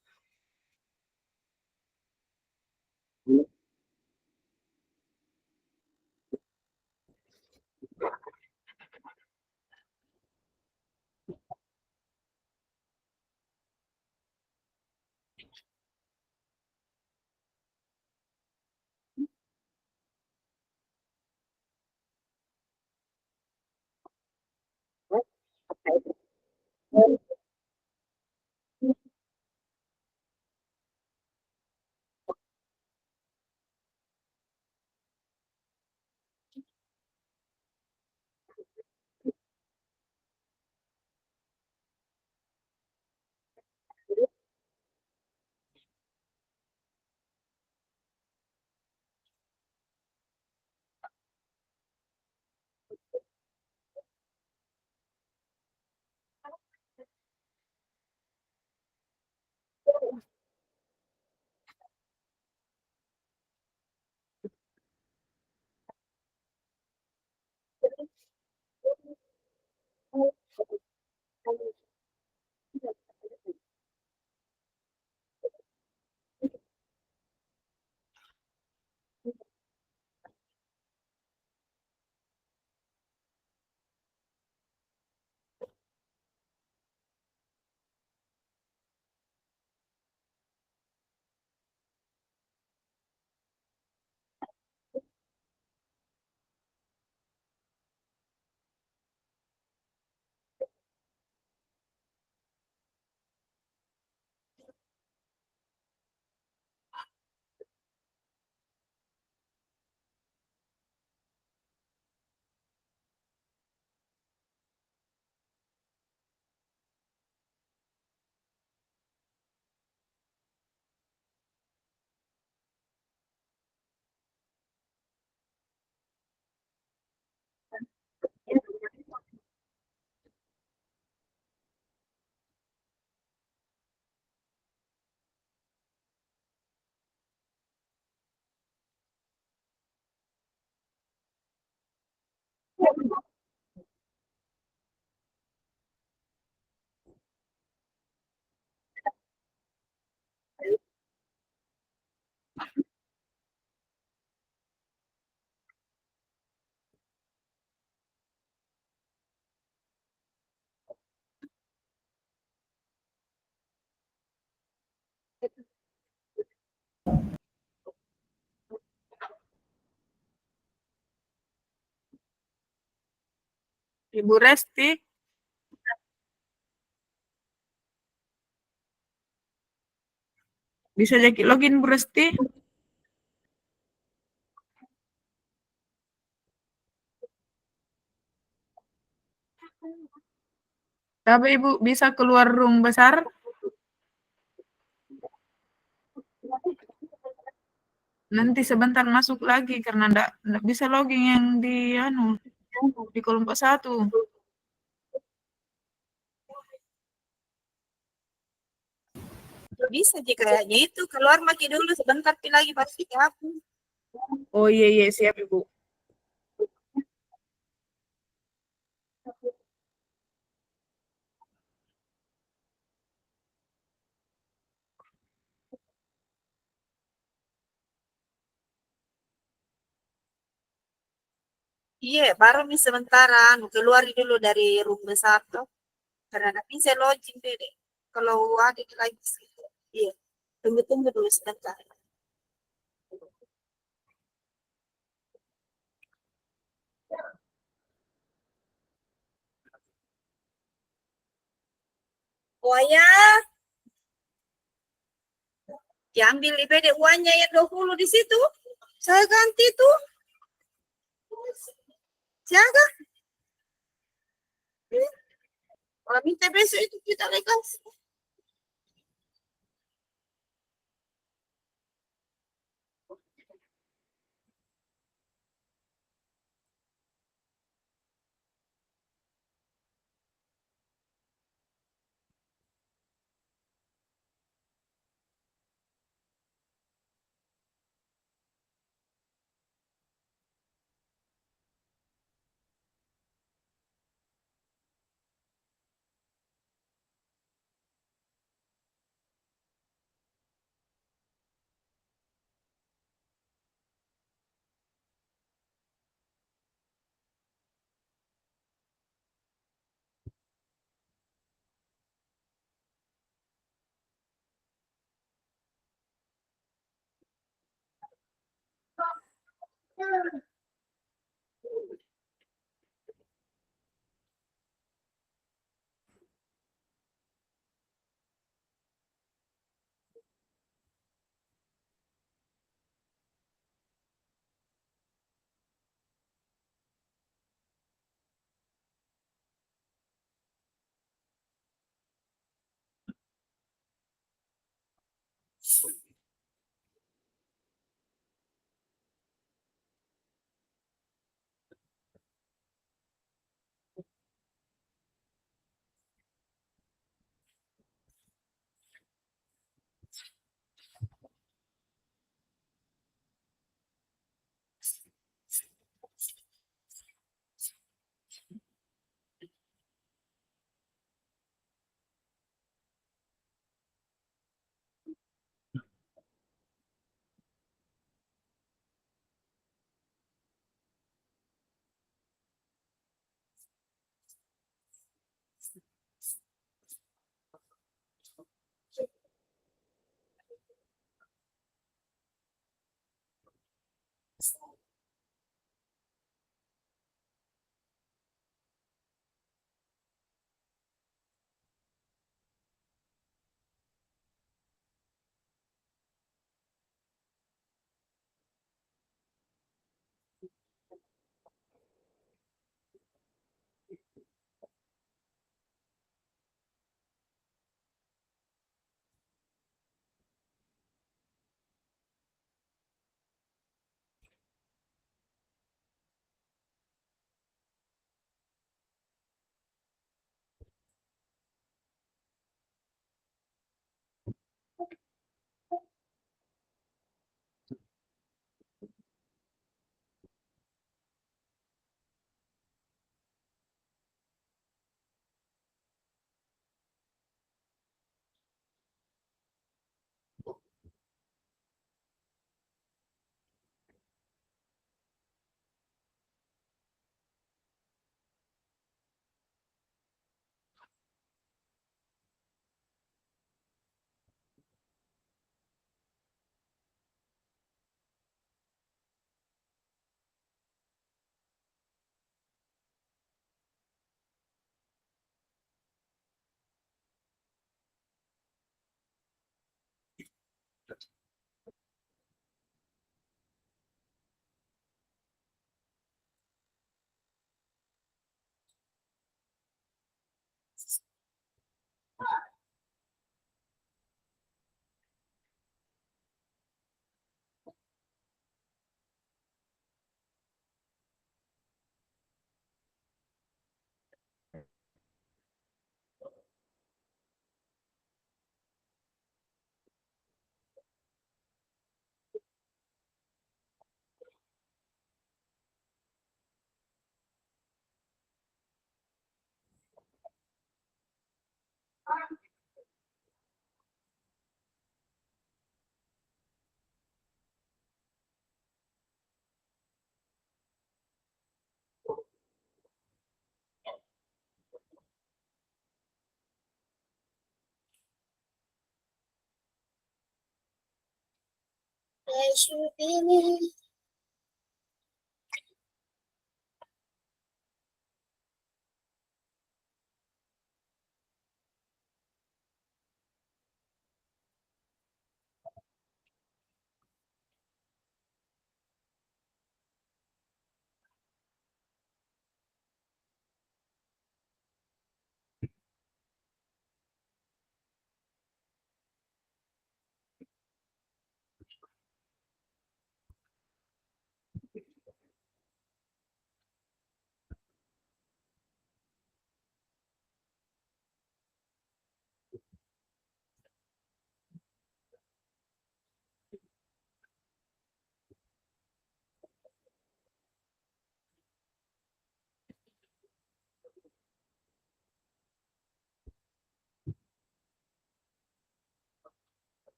Ibu Resti. Bisa jadi login Bu Resti? Tapi Ibu bisa keluar room besar? Nanti sebentar masuk lagi karena ndak bisa login yang di di kelompok 1. Bisa jika kayaknya itu keluar maki dulu sebentar lagi pasti hapus. Oh iya iya siap Ibu. Iya, baru nih sementara keluar dulu dari room besar tuh. Karena nanti bisa login deh. Kalau ada lagi sih. Iya. Tunggu-tunggu dulu sebentar. Oh ya, diambil IPD uangnya yang 20 di situ. Saya ganti tuh. Jaga. Kalau minta besok itu kita legal.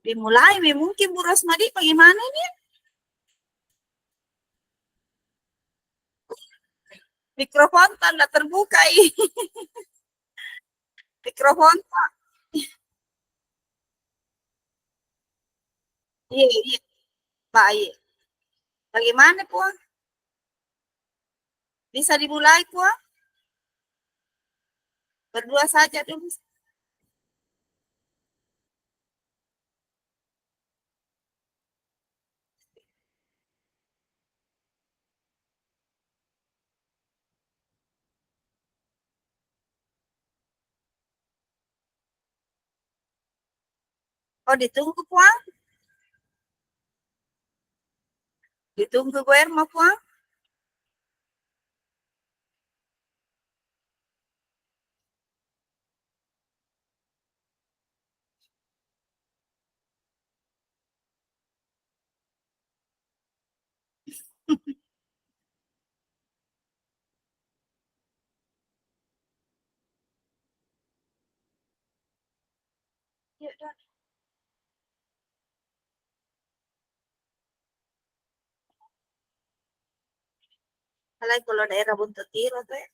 Dimulai, mungkin Bu Rosmadi bagaimana nih? Mikrofon tanda terbuka ini. Mikrofon. Iya, iya. Baik. Bagaimana, Puan? Bisa dimulai, Puan? Berdua saja dulu. Oh, ditunggu, Puan? Ditunggu, Bu Erma, Puan? Yuk, dah. Kalau daerah Buntut Tiro tuh ya.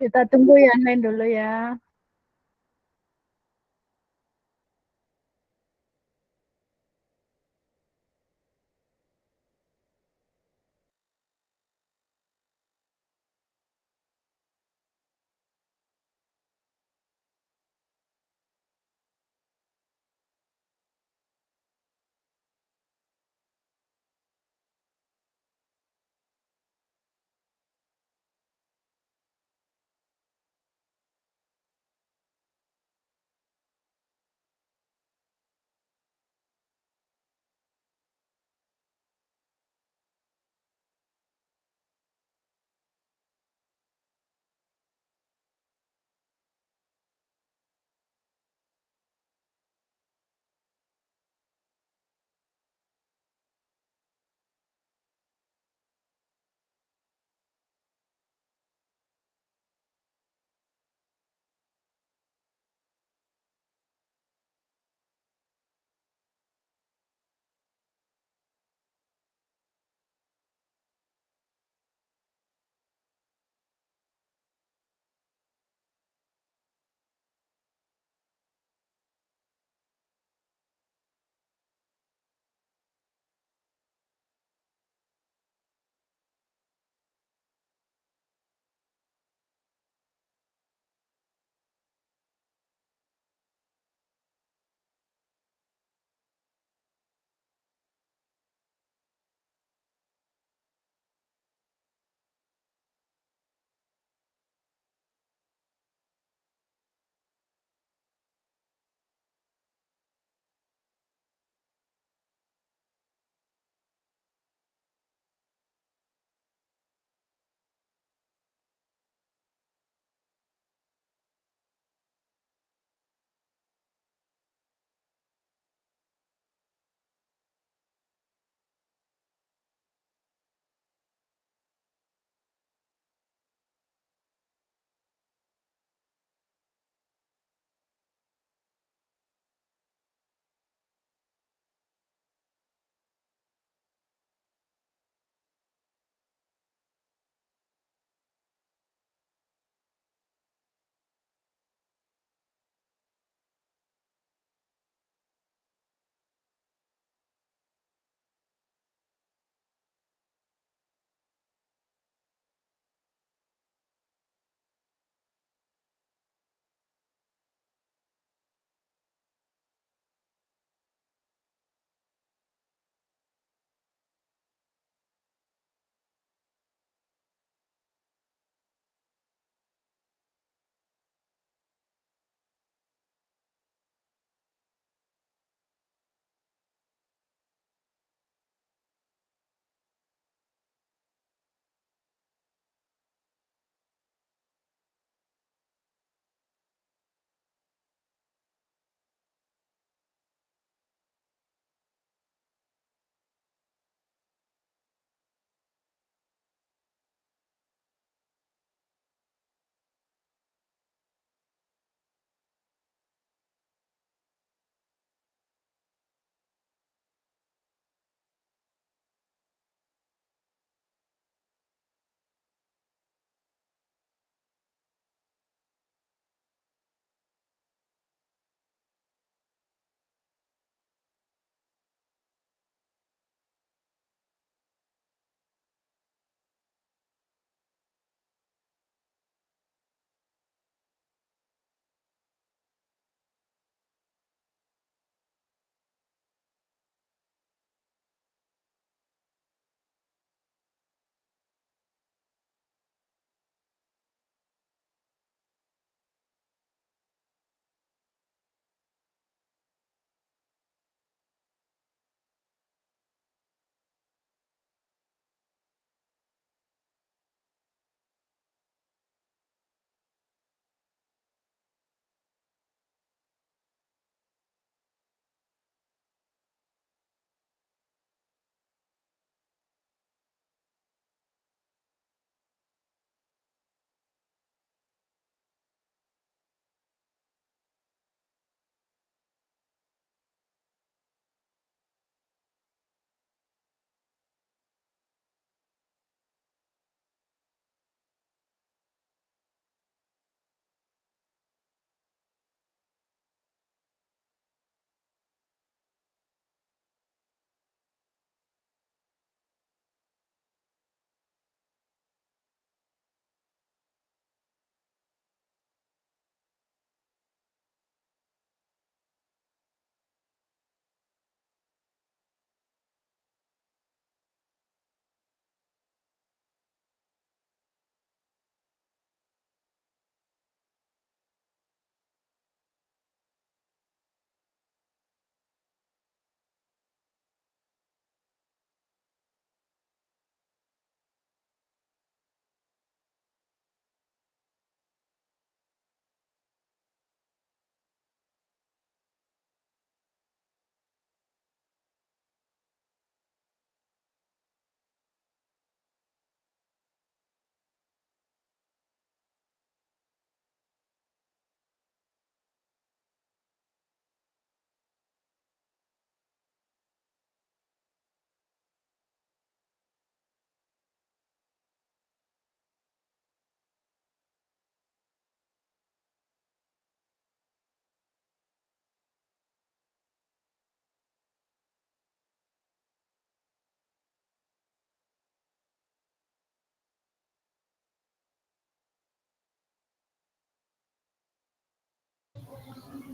Kita tunggu yang lain dulu ya.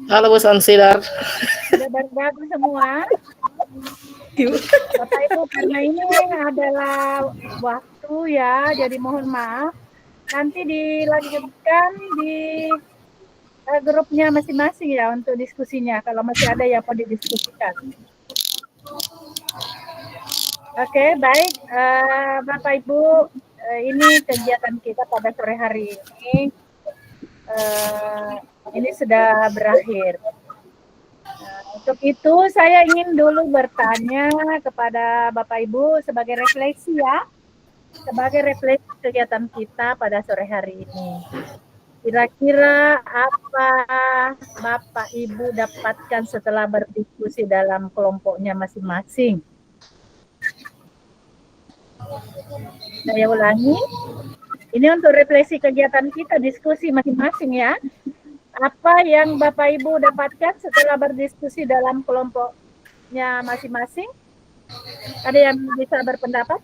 Halo Bu Sansidar. Sudah bergabung semua? Bapak Ibu, karena ini adalah waktu ya, jadi mohon maaf. Nanti dilanjutkan di grupnya masing-masing ya untuk diskusinya, kalau masih ada yang mau didiskusikan. Oke, baik. Bapak Ibu, ini kegiatan kita pada sore hari ini sudah berakhir. Untuk itu saya ingin dulu bertanya kepada Bapak Ibu sebagai refleksi ya, sebagai refleksi kegiatan kita pada sore hari ini. Kira-kira apa Bapak Ibu dapatkan setelah berdiskusi dalam kelompoknya masing-masing? Saya ulangi, ini untuk refleksi kegiatan kita, diskusi masing-masing ya. Apa yang Bapak Ibu dapatkan setelah berdiskusi dalam kelompoknya masing-masing? Ada yang bisa berpendapat?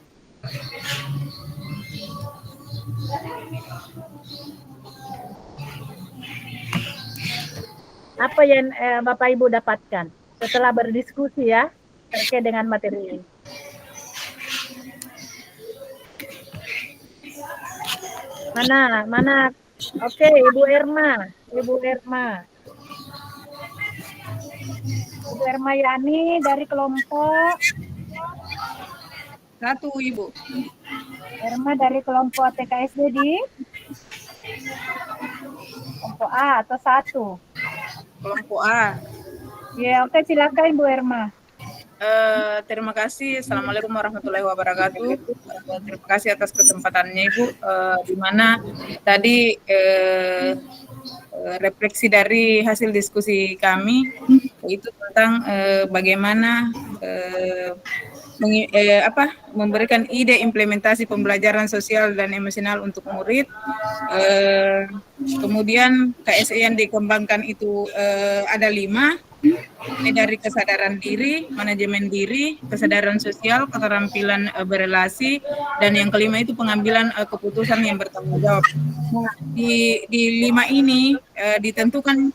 Apa yang Bapak Ibu dapatkan setelah berdiskusi ya terkait dengan materi ini? Mana? Oke, Ibu Erma. Ibu Erma Yani dari kelompok 1, Ibu. Erma dari kelompok TKSD di kelompok A atau 1? Kelompok A. Ya, oke, silakan Ibu Erma. Terima kasih. Assalamualaikum warahmatullahi wabarakatuh. Terima kasih atas kesempatannya Ibu. Di mana tadi refleksi dari hasil diskusi kami itu tentang bagaimana memberikan ide implementasi pembelajaran sosial dan emosional untuk murid. Kemudian KSE yang dikembangkan itu ada 5. Ini dari kesadaran diri, manajemen diri, kesadaran sosial, keterampilan berelasi, dan yang kelima itu pengambilan keputusan yang bertanggung jawab. Nah, di 5 ini ditentukan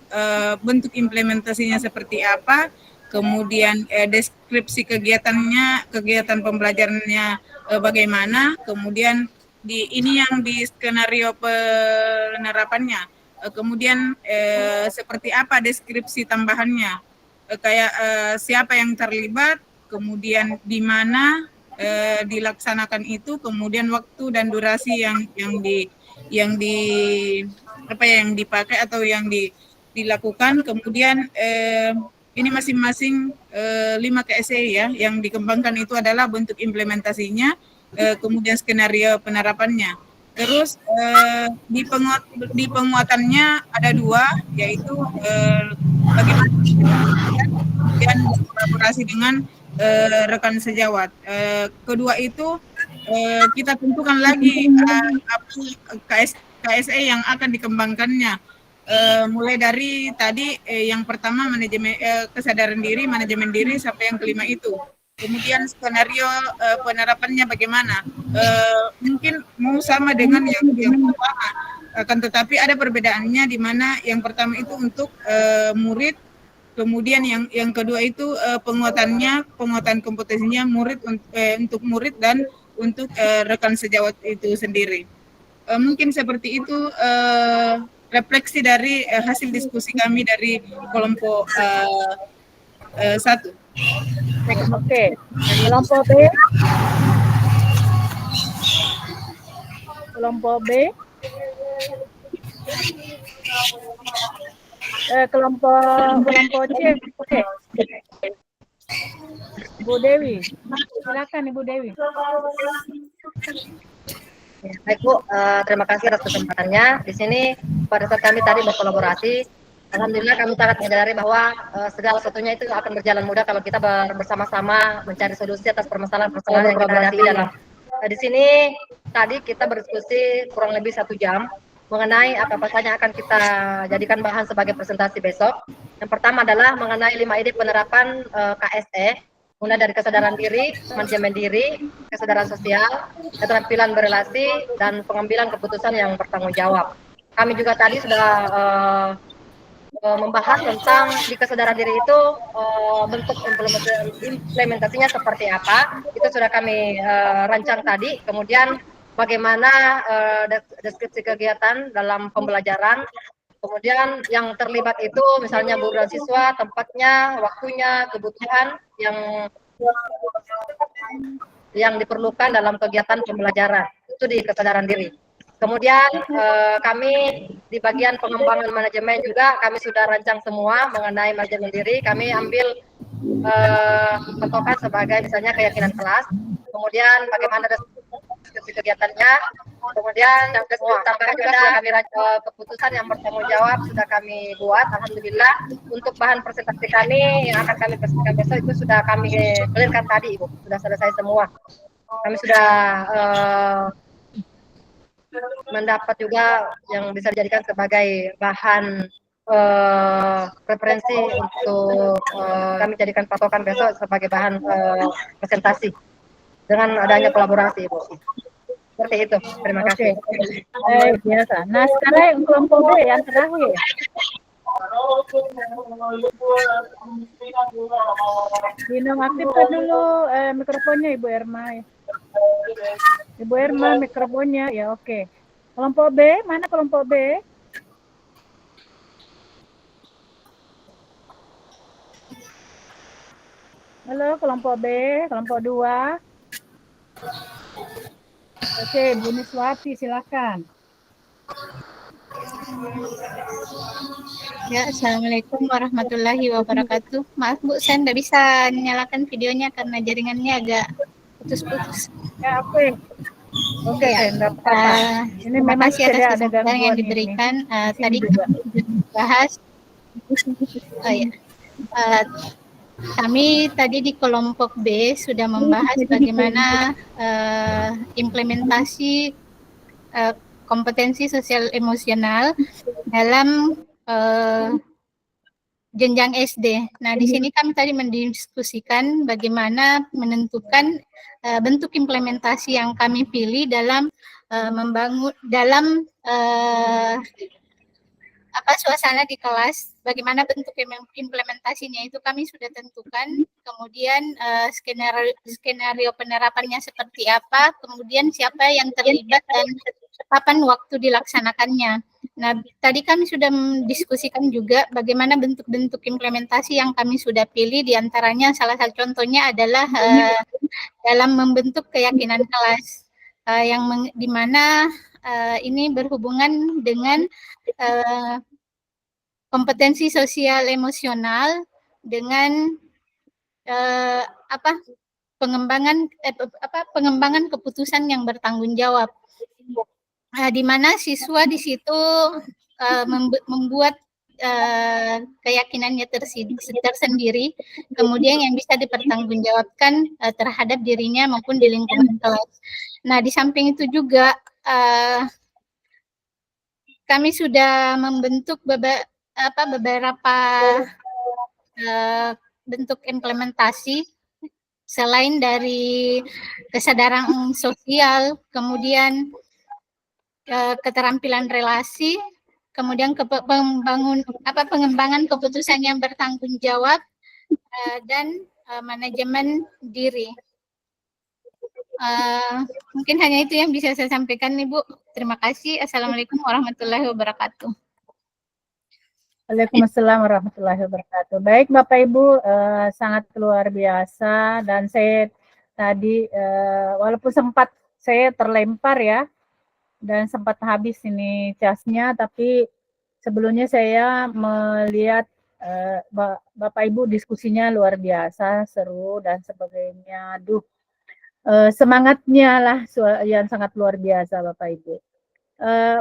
bentuk implementasinya seperti apa, kemudian deskripsi kegiatannya, kegiatan pembelajarannya bagaimana, kemudian ini yang di skenario penerapannya. Kemudian seperti apa deskripsi tambahannya, kayak siapa yang terlibat, kemudian di mana dilaksanakan itu, kemudian waktu dan durasi yang dipakai atau yang dilakukan, kemudian ini masing-masing 5 KSE ya yang dikembangkan itu adalah bentuk implementasinya, kemudian skenario penerapannya. Terus di penguatannya ada 2, yaitu bagaimana kemudian berkolaborasi dengan rekan sejawat. Kedua itu kita tentukan lagi KSE yang akan dikembangkannya. Mulai dari tadi yang pertama manajemen kesadaran diri, manajemen diri, sampai yang kelima itu. Kemudian skenario penerapannya bagaimana? Mungkin mau sama dengan yang pertama, akan tetapi ada perbedaannya di mana yang pertama itu untuk murid, kemudian yang kedua itu penguatan kompetensinya murid untuk murid dan untuk rekan sejawat itu sendiri. Mungkin seperti itu refleksi dari hasil diskusi kami dari kelompok 1. Oke, kelompok B. Kelompok B. Kelompok C. Oke. Bu Dewi, silakan Ibu Dewi. Ya, baik Bu, terima kasih atas kesempatannya. Di sini pada saat kami tadi berkolaborasi, alhamdulillah kami sangat menyadari bahwa segala sesuatunya itu akan berjalan mudah kalau kita bersama-sama mencari solusi atas permasalahan-permasalahan yang kita hadapi dalam. Di sini tadi kita berdiskusi kurang lebih 1 jam mengenai apa saja yang akan kita jadikan bahan sebagai presentasi besok. Yang pertama adalah mengenai 5 ide penerapan KSE, mulai dari kesadaran diri, manajemen diri, kesadaran sosial, keterampilan berelasi, dan pengambilan keputusan yang bertanggung jawab. Kami juga tadi sudah membahas tentang di kesadaran diri itu bentuk implementasinya seperti apa. Itu sudah kami rancang tadi. Kemudian bagaimana deskripsi kegiatan dalam pembelajaran. Kemudian yang terlibat itu misalnya guru dan siswa, tempatnya, waktunya, kebutuhan yang diperlukan dalam kegiatan pembelajaran. Itu di kesadaran diri. Kemudian kami di bagian pengembangan manajemen juga kami sudah rancang semua mengenai manajemen diri. Kami ambil patokan sebagai misalnya keyakinan kelas, kemudian bagaimana deskripsi kegiatannya, kemudian yang tambahan juga sudah kami keputusan yang bertanggung jawab sudah kami buat. Alhamdulillah untuk bahan presentasi kami yang akan kami presentasikan besok itu sudah kami clearkan tadi, Ibu. Sudah selesai semua. Kami sudah mendapat juga yang bisa dijadikan sebagai bahan referensi untuk kami jadikan patokan besok sebagai bahan presentasi dengan adanya kolaborasi, Ibu. Seperti itu. Terima kasih. Baik, biasa. Nah, sekarang kelompok B yang terakhir. Dinonaktifkan dulu mikrofonnya Ibu Irma. Ibu Irma mikrofonnya ya, oke. Kelompok B, mana kelompok B? Halo kelompok B, kelompok 2. Oke, Bu Niswati silakan. Ya, Assalamualaikum warahmatullahi wabarakatuh. Maaf Bu, saya tidak bisa nyalakan videonya karena jaringannya agak putus-putus. Ya, oke. Oke, Ya, enggak apa-apa. Ini terima memang kasih atas tidak ada kesempatan yang gangguan diberikan. ini. Tadi juga. kami bahas, kami tadi di kelompok B sudah membahas bagaimana implementasi kompetensi sosial emosional dalam jenjang SD. Nah, di sini kami tadi mendiskusikan bagaimana menentukan bentuk implementasi yang kami pilih dalam membangun dalam suasana di kelas. Bagaimana bentuk implementasinya itu kami sudah tentukan. Kemudian skenario penerapannya seperti apa, kemudian siapa yang terlibat dan kapan waktu dilaksanakannya. Nah, tadi kami sudah mendiskusikan juga bagaimana bentuk-bentuk implementasi yang kami sudah pilih, diantaranya salah satu contohnya adalah dalam membentuk keyakinan kelas, di mana ini berhubungan dengan kompetensi sosial emosional dengan pengembangan keputusan yang bertanggung jawab. Di mana siswa di situ membuat keyakinannya tersendiri, kemudian yang bisa dipertanggungjawabkan terhadap dirinya maupun di lingkungan kelas. Nah, di samping itu juga kami sudah membentuk beberapa bentuk implementasi selain dari kesadaran sosial, kemudian keterampilan relasi, kemudian pengembangan keputusan yang bertanggung jawab, dan manajemen diri. Mungkin hanya itu yang bisa saya sampaikan, Ibu. Terima kasih. Assalamualaikum warahmatullahi wabarakatuh. Waalaikumsalam warahmatullahi wabarakatuh. Baik Bapak Ibu, sangat luar biasa, dan saya tadi walaupun sempat saya terlempar ya, dan sempat habis ini casnya, tapi sebelumnya saya melihat Bapak Ibu diskusinya luar biasa, seru dan sebagainya. Aduh, semangatnya lah yang sangat luar biasa Bapak Ibu.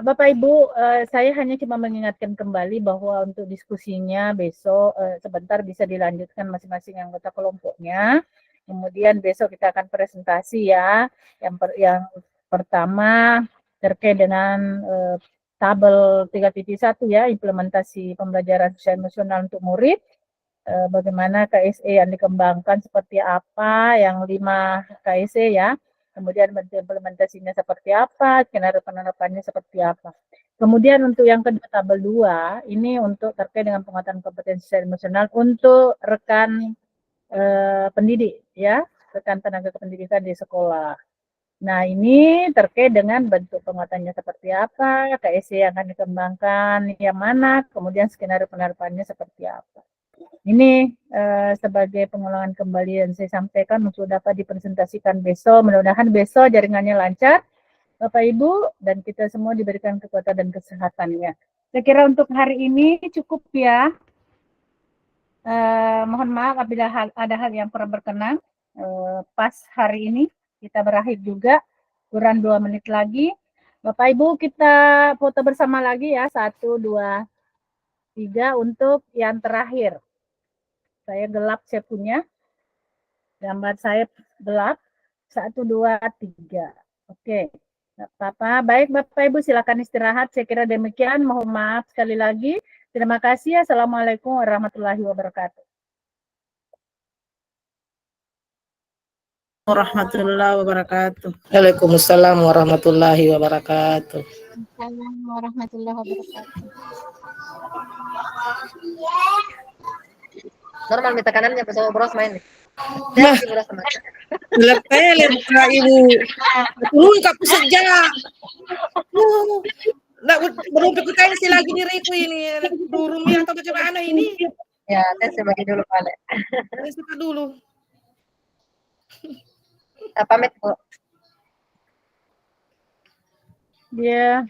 Bapak Ibu, saya hanya cuma mengingatkan kembali bahwa untuk diskusinya besok sebentar bisa dilanjutkan masing-masing anggota kelompoknya. Kemudian besok kita akan presentasi ya. Yang pertama terkait dengan tabel 3.1 ya, implementasi pembelajaran sosial emosional untuk murid. Bagaimana KSE yang dikembangkan seperti apa, yang 5 KSE ya. Kemudian implementasinya seperti apa, skenario penerapannya seperti apa. Kemudian untuk yang kedua tabel 2 ini untuk terkait dengan penguatan kompetensi sosial emosional untuk rekan pendidik ya, rekan tenaga kependidikan di sekolah. Nah, ini terkait dengan bentuk penguatannya seperti apa, KSE yang akan dikembangkan yang mana, kemudian skenario penerapannya seperti apa. Ini sebagai pengulangan kembali yang saya sampaikan untuk dapat dipresentasikan besok. Mudah-mudahan besok jaringannya lancar, Bapak Ibu, dan kita semua diberikan kekuatan dan kesehatannya. Saya kira untuk hari ini cukup ya. Mohon maaf apabila ada hal yang kurang berkenan. Pas hari ini kita berakhir juga, kurang 2 menit lagi. Bapak Ibu kita foto bersama lagi ya, 1, 2, 3 untuk yang terakhir. Saya gelap saya punya, gambar saya gelap, 1, 2, 3. Oke. Nggak apa-apa. Baik Bapak Ibu silakan istirahat. Saya kira demikian. Mohon maaf sekali lagi. Terima kasih. Assalamualaikum warahmatullahi wabarakatuh. Warahmatullahi wabarakatuh. Waalaikumsalam warahmatullahi wabarakatuh. Assalamualaikum warahmatullahi wabarakatuh. Normal minta kanannya besok boros main nih. Nah, letele buka ibu. Lengkap sejak. Nak berumpi kita ini sih lagi diriku ini. Durumi atau bagaimana ini? Ya, saya bagi dulu Pak. Saya suka dulu. Pamit Bu. Ya.